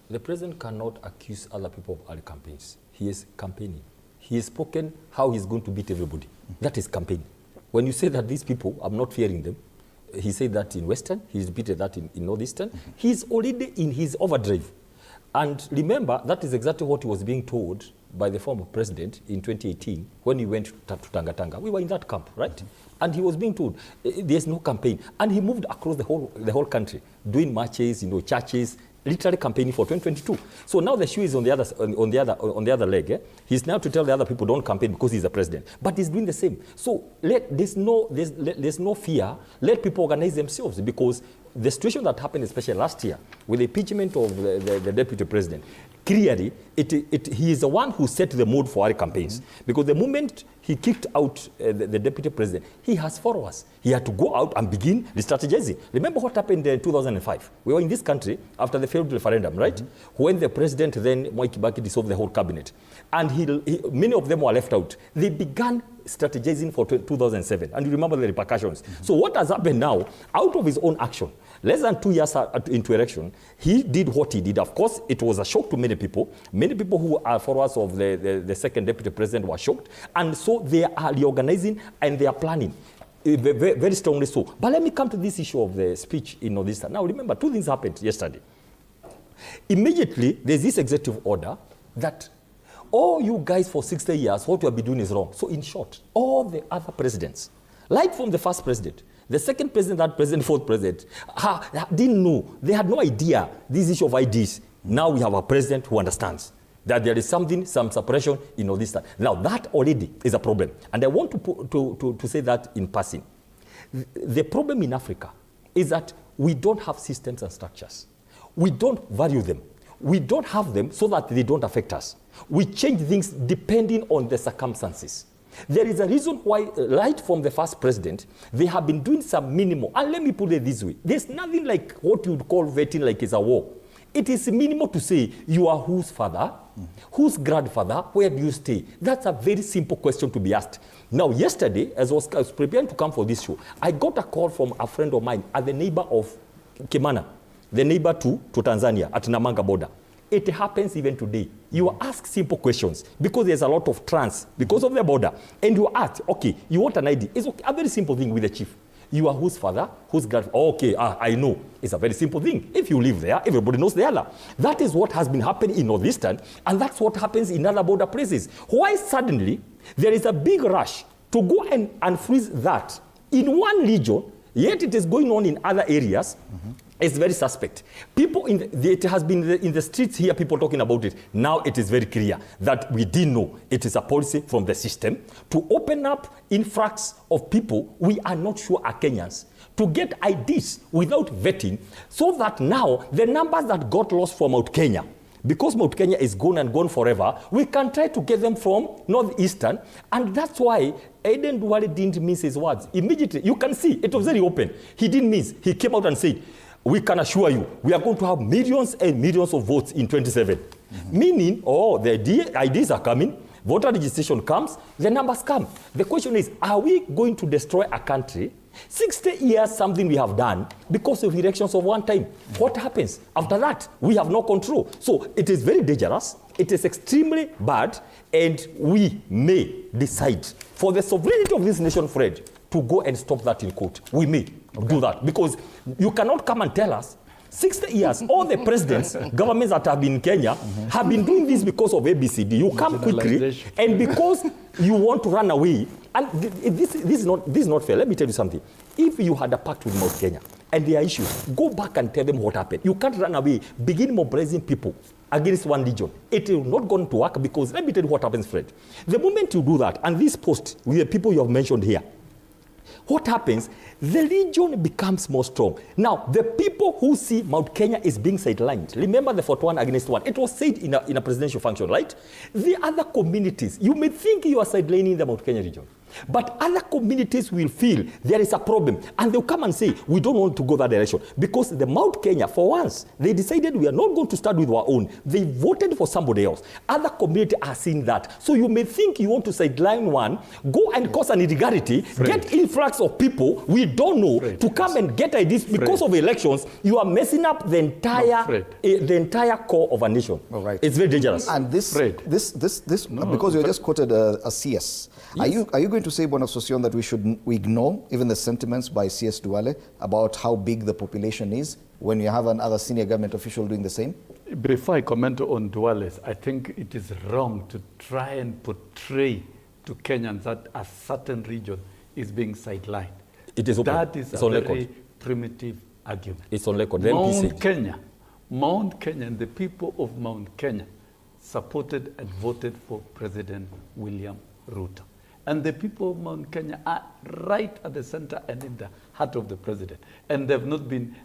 the president cannot accuse other people of early campaigns. He is campaigning. He has spoken how he's going to beat everybody. That is campaigning. When you say that these people, I'm not fearing them, he said that in Western, he's repeated that in Northeastern. He's already in his overdrive. And remember, that is exactly what he was being told by the former president in 2018 when he went to Tanga. We were in that camp, right? And he was being told, there's no campaign. And he moved across the whole country, doing marches, churches, literally campaigning for 2022. So now the shoe is on the other leg. He's now to tell the other people don't campaign because he's the president. But he's doing the same. So there's no fear. Let people organize themselves, because the situation that happened, especially last year, with the impeachment of the deputy president, clearly, he is the one who set the mood for our campaigns. Because the moment he kicked out the deputy president, he has followers. He had to go out and begin the Remember what happened in 2005? We were in this country after the failed referendum, right? When the president then, Mwai Kibaki, dissolved the whole cabinet. And many of them were left out. They began strategizing for 2007. And you remember the repercussions. So what has happened now, out of his own action, less than 2 years into election, he did what he did. Of course, it was a shock to many people. Many people who are followers of the second deputy president were shocked. And so they are reorganizing and they are planning. Very, very strongly so. But let me come to this issue of the speech in Northeastern. Now remember, 2 things happened yesterday. Immediately, there's this executive order that all you guys for 60 years, what you have been doing is wrong. So in short, all the other presidents, like from the first president, the second president, that president, fourth president, didn't know. They had no idea this issue of IDs. Now we have a president who understands that there is some separation in all this time. Now that already is a problem. And I want to say that in passing. The problem in Africa is that we don't have systems and structures. We don't value them. We don't have them so that they don't affect us. We change things depending on the circumstances. There is a reason why, right from the first president, they have been doing some minimal. And let me put it this way. There's nothing like what you would call vetting like it's a war. It is minimal to say, you are whose father, whose grandfather, where do you stay? That's a very simple question to be asked. Now, yesterday, as I was preparing to come for this show, I got a call from a friend of mine, the neighbor of Kimana, the neighbor to Tanzania, at Namanga border. It happens even today. You ask simple questions because there's a lot of trans because of the border. And you ask, okay, you want an ID. It's okay, a very simple thing with the chief. You are whose father, whose grandfather. Okay, I know. It's a very simple thing. If you live there, everybody knows the other. That is what has been happening in Northeastern, and that's what happens in other border places. Why suddenly there is a big rush to go and freeze that in one region, yet it is going on in other areas? It's very suspect. People it has been in the streets here, people talking about it. Now it is very clear that we didn't know it is a policy from the system to open up influx of people we are not sure are Kenyans, to get IDs without vetting, so that now the numbers that got lost from Mount Kenya, because Mount Kenya is gone and gone forever, we can try to get them from Northeastern, and that's why Aden Duale didn't miss his words. Immediately, you can see, it was very open. He didn't miss. He came out and said, we can assure you, we are going to have millions and millions of votes in 27. Meaning, the IDs are coming, voter registration comes, the numbers come. The question is, are we going to destroy a country? 60 years, something we have done because of elections of one time. What happens? After that, we have no control. So it is very dangerous. It is extremely bad. And we may decide for the sovereignty of this nation, Fred, to go and stop that in court. We may do that because you cannot come and tell us 60 years, all the presidents, governments that have been in Kenya have been doing this because of ABCD. You come quickly, and because you want to run away, and this is not fair. Let me tell you something. If you had a pact with Mount Kenya, and there are issues, go back and tell them what happened. You can't run away, begin mobilizing people against one region. It will not going to work because, let me tell you what happens, Fred. The moment you do that, and this post with the people you have mentioned here, what happens? The region becomes more strong. Now, the people who see Mount Kenya is being sidelined, remember the 41 against 1, it was said in a presidential function, right? The other communities, you may think you are sidelining the Mount Kenya region, but other communities will feel there is a problem, and they'll come and say, we don't want to go that direction, because the Mount Kenya, for once, they decided we are not going to start with our own. They voted for somebody else. Other communities are seeing that. So you may think you want to sideline one, go and cause an irregularity, get influx of people we don't know to come and get IDs because of elections. You are messing up the entire core of a nation. All right. It's very dangerous. And this because you just quoted a CS. Yes. Are you going to say, Bonasocion, that we ignore even the sentiments by CS Duale about how big the population is when you have another senior government official doing the same? Before I comment on Duales, I think it is wrong to try and portray to Kenyans that a certain region is being sidelined. It is open. That is a very primitive argument. It's on record. Mount Kenya and the people of Mount Kenya supported and voted for President William Ruto. And the people of Mount Kenya are right at the center and in the heart of the president. And they've not been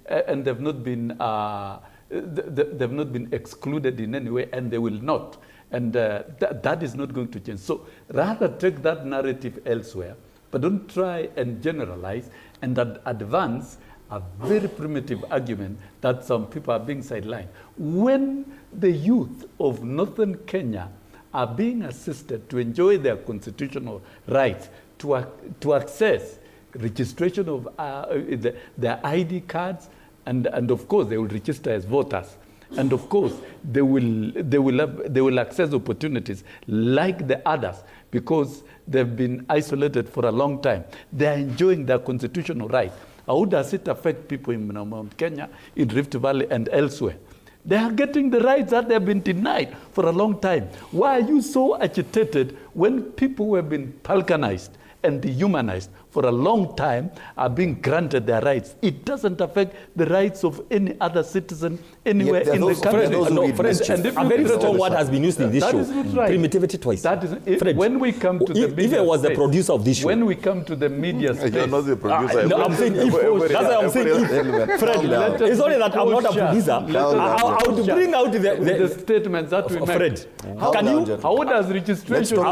excluded in any way, and they will not. And that is not going to change. So rather take that narrative elsewhere, but don't try and generalize and advance a very primitive argument that some people are being sidelined. When the youth of northern Kenya are being assisted to enjoy their constitutional rights to access registration of their ID cards, and of course they will register as voters, and of course they will access opportunities like the others because they've been isolated for a long time. They are enjoying their constitutional right. How does it affect people in Mount Kenya, in Rift Valley, and elsewhere? They are getting the rights that they have been denied for a long time. Why are you so agitated when people who have been balkanized and dehumanized for a long time are being granted their rights? It doesn't affect the rights of any other citizen anywhere in the country. A very strong word has been used in this show. Right. Primitivity twice. That is, when we come to the media if I was the producer of this show. When we come to the media space. You're not the producer. No, I'm saying if. That's why I'm saying if. Fred, it's only that I'm not a producer. I would bring out the statements that we make. Fred, can you? How does registration? You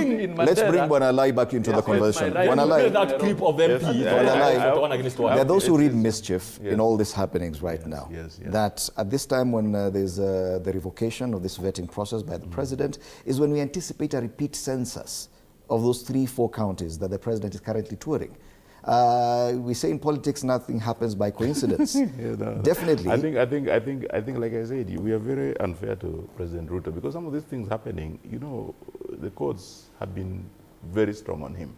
need. Let's bring Bonalai back into the conversation. Bonalai, that clip of MPs. There are those who read mischief in all these happenings right now. That at this time when there's the revocation of this vetting process by the president is when we anticipate a repeat census of those 3-4 counties that the president is currently touring. We say in politics nothing happens by coincidence. Definitely. I think, like I said, we are very unfair to President Ruto because some of these things happening, you know, the courts have been very strong on him.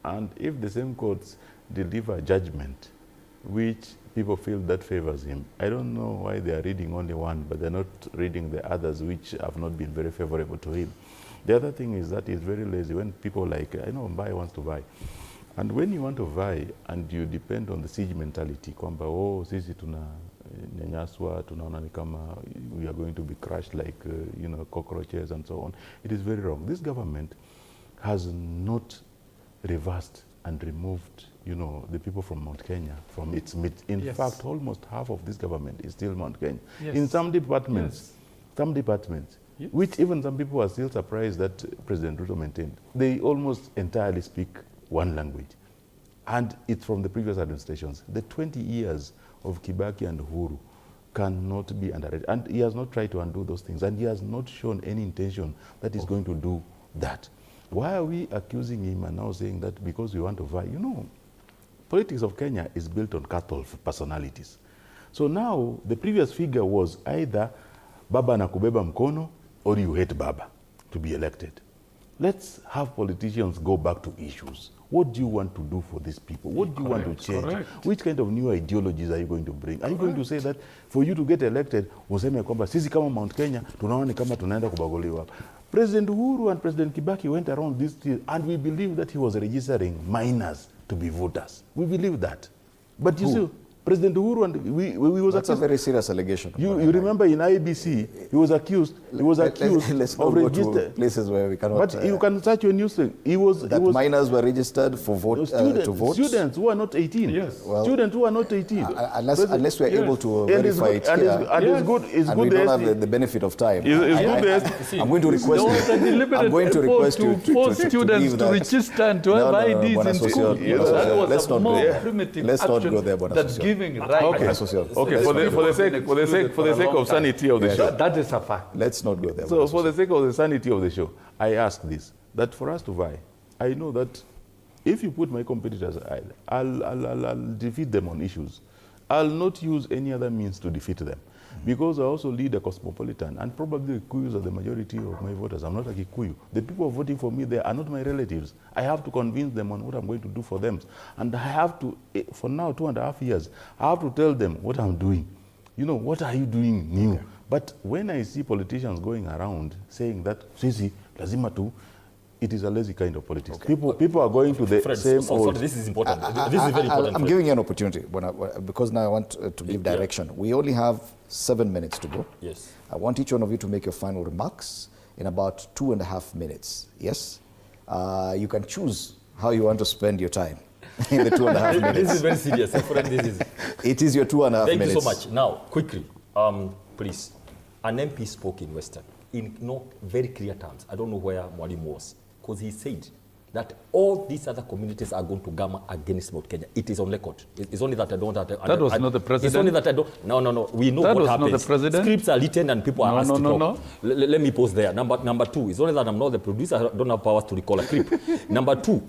And if the same courts deliver judgment, which people feel that favors him, I don't know why they are reading only one, but they're not reading the others, which have not been very favorable to him. The other thing is that he's very lazy. When people like, I know Mbai wants to buy. And when you want to buy and you depend on the siege mentality, kwamba, oh, sisi tunanyanyaswa, tunaona ni kama we are going to be crushed like, you know, cockroaches and so on, it is very wrong. This government has not reversed and removed, you know, the people from Mount Kenya from its midst. In fact, almost half of this government is still Mount Kenya. In some departments, which even some people are still surprised that President Ruto maintained, they almost entirely speak one language. And it's from the previous administrations. The 20 years of Kibaki and Uhuru cannot be underrated. And he has not tried to undo those things. And he has not shown any intention that he's going to do that. Why are we accusing him and now saying that because we want to vie? You know, politics of Kenya is built on cattle personalities. So now the previous figure was either Baba nakubeba mkono or you hate Baba to be elected. Let's have politicians go back to issues. What do you want to do for these people? What do you want to change? Which kind of new ideologies are you going to bring? Are you going to say that for you to get elected, useme kwamba sisi kama Mount Kenya, tunaona kama tunaenda kubaguliwa? President Uhuru and President Kibaki went around this deal, and we believe that he was registering minors to be voters. We believe that. But you see, President Uhuru and we was That's accused. a very serious allegation. You remember in IBC, he was accused. Let's not of go to places where we cannot. But you can search your news thing. Minors were registered for vote to vote. Students who are not 18. Yes. Well, students who are not 18. Unless we are able to verify it here, and we don't have the benefit of time. I'm going to request. I'm going to request you to students to register and to have IDs in school. Let's not go there. Let's not go there, Bonasocial. Okay, for the sake of sanity of the show. That is a fact. Let's not go there. So for the sake of the sanity of the show, I ask this, that for us to vie, I know that if you put my competitors aside, I'll defeat them on issues. I'll not use any other means to defeat them. Because I also lead a cosmopolitan, and probably the Kikuyus are the majority of my voters. I'm not a Kikuyu. The people voting for me, they are not my relatives. I have to convince them on what I'm going to do for them. And I have to, for now 2.5 years, I have to tell them what I'm doing. You know, what are you doing new? Okay. But when I see politicians going around saying that, Sisi, lazima tu, it is a lazy kind of politics. Okay. People are going to the same old... This is important. This is very important. I'm giving you an opportunity, because now I want to give direction. We only have 7 minutes to go. Yes. I want each one of you to make your final remarks in about 2.5 minutes. Yes? You can choose how you want to spend your time in the 2.5 minutes. This is very serious. It is your 2.5 minutes. Thank you so much. Now, quickly, please. An MP spoke in Western in very clear terms. I don't know where Mwalimu was, because he said that all these other communities are going to gamma against Mount Kenya. It is on record. It's only that I don't... That was not the president. It's only that I don't... No. We know what happens. That was not the president. Scripts are written and people are asked to talk. Let me pause there. Number two, it's only that I'm not the producer. I don't have powers to recall a clip. Number two,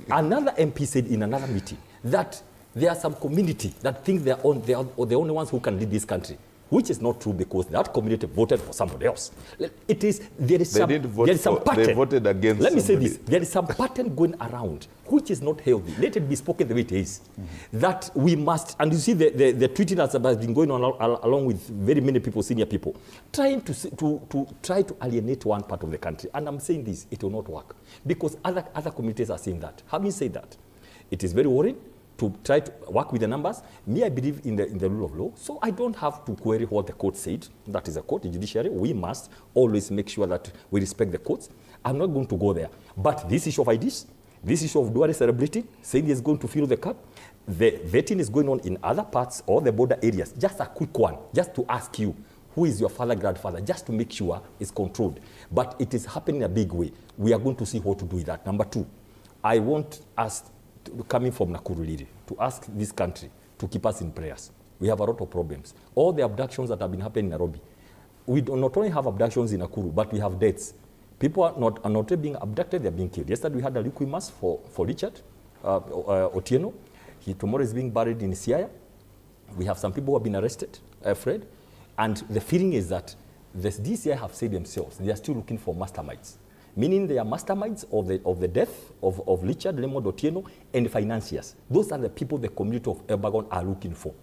another MP said in another meeting that there are some community that think they are the only ones who can lead this country. Which is not true, because that community voted for somebody else. There is some pattern. They voted against Let me say this. There is some pattern going around, which is not healthy. Let it be spoken the way it is. That we must, and you see the tweeting that has been going on along with very many people, senior people, trying to try to alienate one part of the country. And I'm saying this, it will not work. Because other communities are saying that. Having said that, it is very worrying to try to work with the numbers. Me, I believe in the rule of law, so I don't have to query what the court said. That is a court, the judiciary. We must always make sure that we respect the courts. I'm not going to go there. But this issue of IDs, this issue of dual celebrity, saying he's going to fill the cup, the vetting is going on in other parts or the border areas. Just a quick one, just to ask you, who is your father, grandfather, just to make sure it's controlled. But it is happening in a big way. We are going to see how to do that. Number two, I want us, coming from Nakuru Liri, to ask this country to keep us in prayers. We have a lot of problems. All the abductions that have been happening in Nairobi, we do not only have abductions in Nakuru, but we have deaths. People are not being abducted, they're being killed. Yesterday we had a liquid mass for Richard. Otieno. He tomorrow is being buried in Siaya. We have some people who have been arrested, Fred. And the feeling is that the DCI have said themselves, they are still looking for masterminds. Meaning they are masterminds of the death of Richard Raymond Otieno and financiers. Those are the people the community of Elbagon are looking for.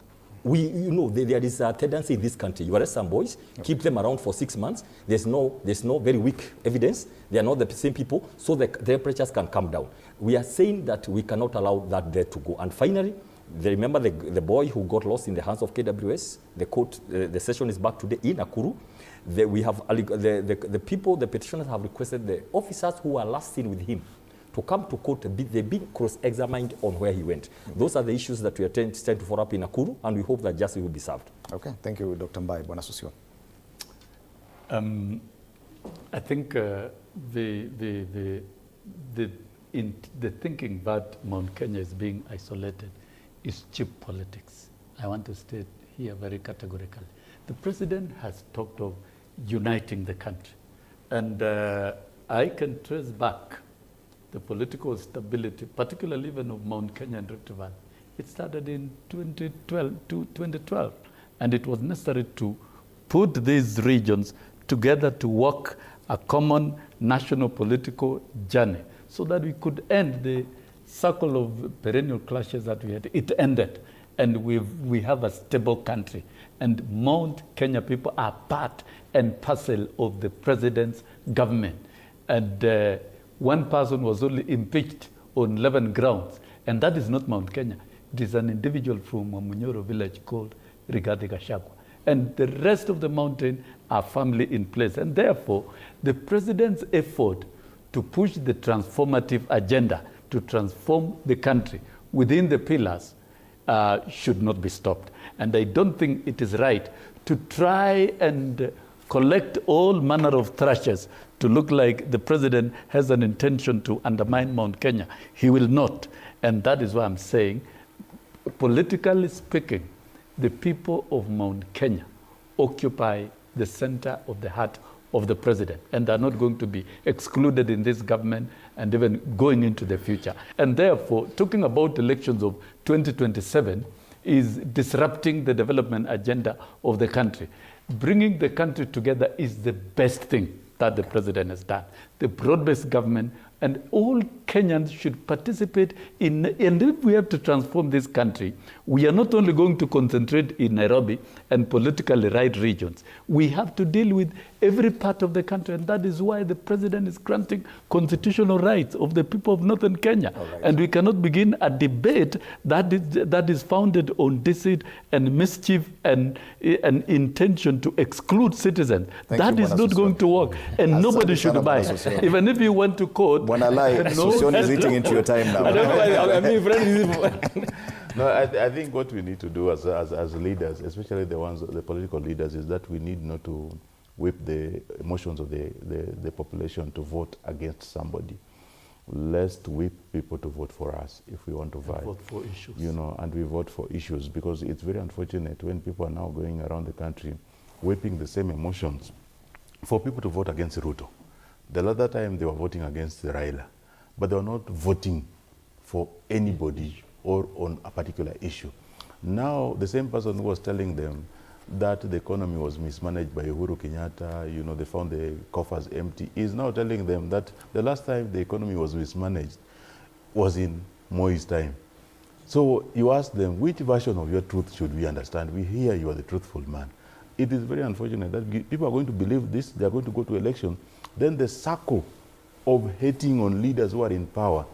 There is a tendency in this country. You arrest some boys, keep them around for 6 months. There's no very weak evidence. They are not the same people, so the temperatures can come down. We are saying that we cannot allow that death to go. And finally, remember the boy who got lost in the hands of KWS. The session is back today in Nakuru. We have the petitioners have requested the officers who are last seen with him to come to court. They've been cross-examined on where he went. Those are the issues that we are trying to follow up in Nakuru, and we hope that justice will be served. Okay, thank you, Dr. Mbai. Bwana Susio. I think the thinking that Mount Kenya is being isolated is cheap politics. I want to state here very categorically. The president has talked of uniting the country. And I can trace back the political stability, particularly even of Mount Kenya and Rift Valley. It started in 2012, and it was necessary to put these regions together to work a common national political journey so that we could end the circle of perennial clashes that we had. It ended, and we have a stable country. And Mount Kenya people are part and parcel of the president's government. And one person was only impeached on 11 grounds, and that is not Mount Kenya. It is an individual from Munyoro village called Rigathi Gachagua. And the rest of the mountain are firmly in place. And therefore, the president's effort to push the transformative agenda to transform the country within the pillars should not be stopped. And I don't think it is right to try and collect all manner of thrashers to look like the president has an intention to undermine Mount Kenya. He will not. And that is why I'm saying, politically speaking, the people of Mount Kenya occupy the center of the heart of the president, and are not going to be excluded in this government and even going into the future. And therefore, talking about elections of 2027 is disrupting the development agenda of the country. Bringing the country together is the best thing that the president has done. The broad-based government and all Kenyans should participate in, and if we have to transform this country, we are not only going to concentrate in Nairobi and politically right regions. We have to deal with every part of the country, and that is why the president is granting constitutional rights of the people of Northern Kenya. Right. And we cannot begin a debate that is founded on deceit and mischief and an intention to exclude citizens. That is not going to work, and nobody should buy it. Even if you went to court, when I lie, Susion is eating into your time now. No, I think what we need to do as leaders, especially the political leaders, is that we need not to whip the emotions of the population to vote against somebody. Let's whip people to vote for us if we want to vote. Vote for issues. And we vote for issues, because it's very unfortunate when people are now going around the country whipping the same emotions for people to vote against Ruto. The other time they were voting against Raila, but they were not voting for anybody or on a particular issue. Now, the same person who was telling them that the economy was mismanaged by Uhuru Kenyatta, they found the coffers empty, is now telling them that the last time the economy was mismanaged was in Moi's time. So you ask them, which version of your truth should we understand? We hear you are the truthful man. It is very unfortunate that people are going to believe this, they are going to go to election, then the circle of hating on leaders who are in power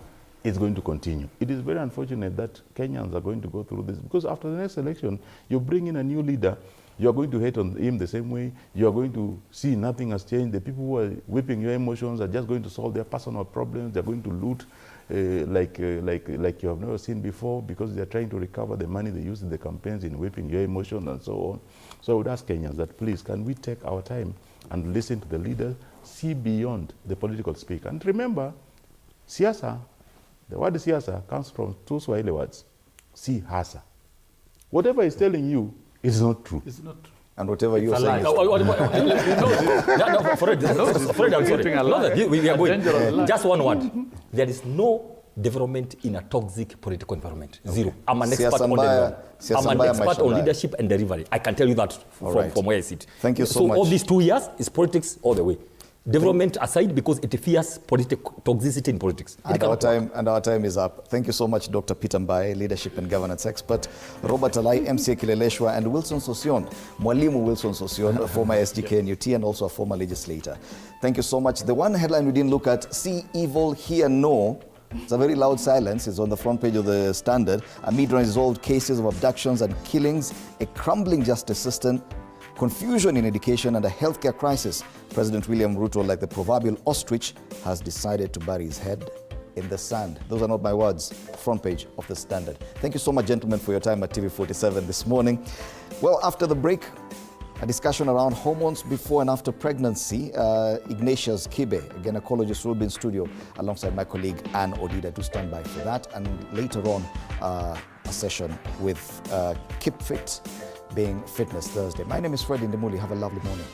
is going to continue. It is very unfortunate that Kenyans are going to go through this, because after the next election, you bring in a new leader, you are going to hate on him the same way, you are going to see nothing has changed. The people who are whipping your emotions are just going to solve their personal problems, they're going to loot like you have never seen before, because they're trying to recover the money they used in the campaigns in whipping your emotions and so on. So I would ask Kenyans that, please, can we take our time and listen to the leaders, see beyond the political speak. And remember, siasa, the word siasa comes from two Swahili words, si hasa. Whatever he's telling you is not true. It's not true. And whatever you're saying Fred, I'm sorry. We are going. Just one word. There is no development in a toxic political environment. Zero. Okay. I'm an expert on development. I'm an expert on leadership and delivery. I can tell you that from where I sit. Thank you so much. All these 2 years is politics all the way. Development aside, because it fears toxicity in politics. And our time is up. Thank you so much, Dr. Peter Mbae, leadership and governance expert, Robert Alai, MCA Kileleshwa, and Wilson Sosion, Mwalimu Wilson Sosion, a former SGK and UT and also a former legislator. Thank you so much. The one headline we didn't look at, see evil, hear no. It's a very loud silence. It's on the front page of the Standard. Amid unresolved cases of abductions and killings, a crumbling justice system, confusion in education and a healthcare crisis, President William Ruto, like the proverbial ostrich, has decided to bury his head in the sand. Those are not my words. Front page of the Standard. Thank you so much, gentlemen, for your time at TV47 this morning. Well, after the break, a discussion around hormones before and after pregnancy. Ignatius Kibe, a gynecologist, will be in studio alongside my colleague Anne Odida. Do stand by for that. And later on, a session with Keep Fit, being Fitness Thursday. My name is Fred Indemuli. Have a lovely morning.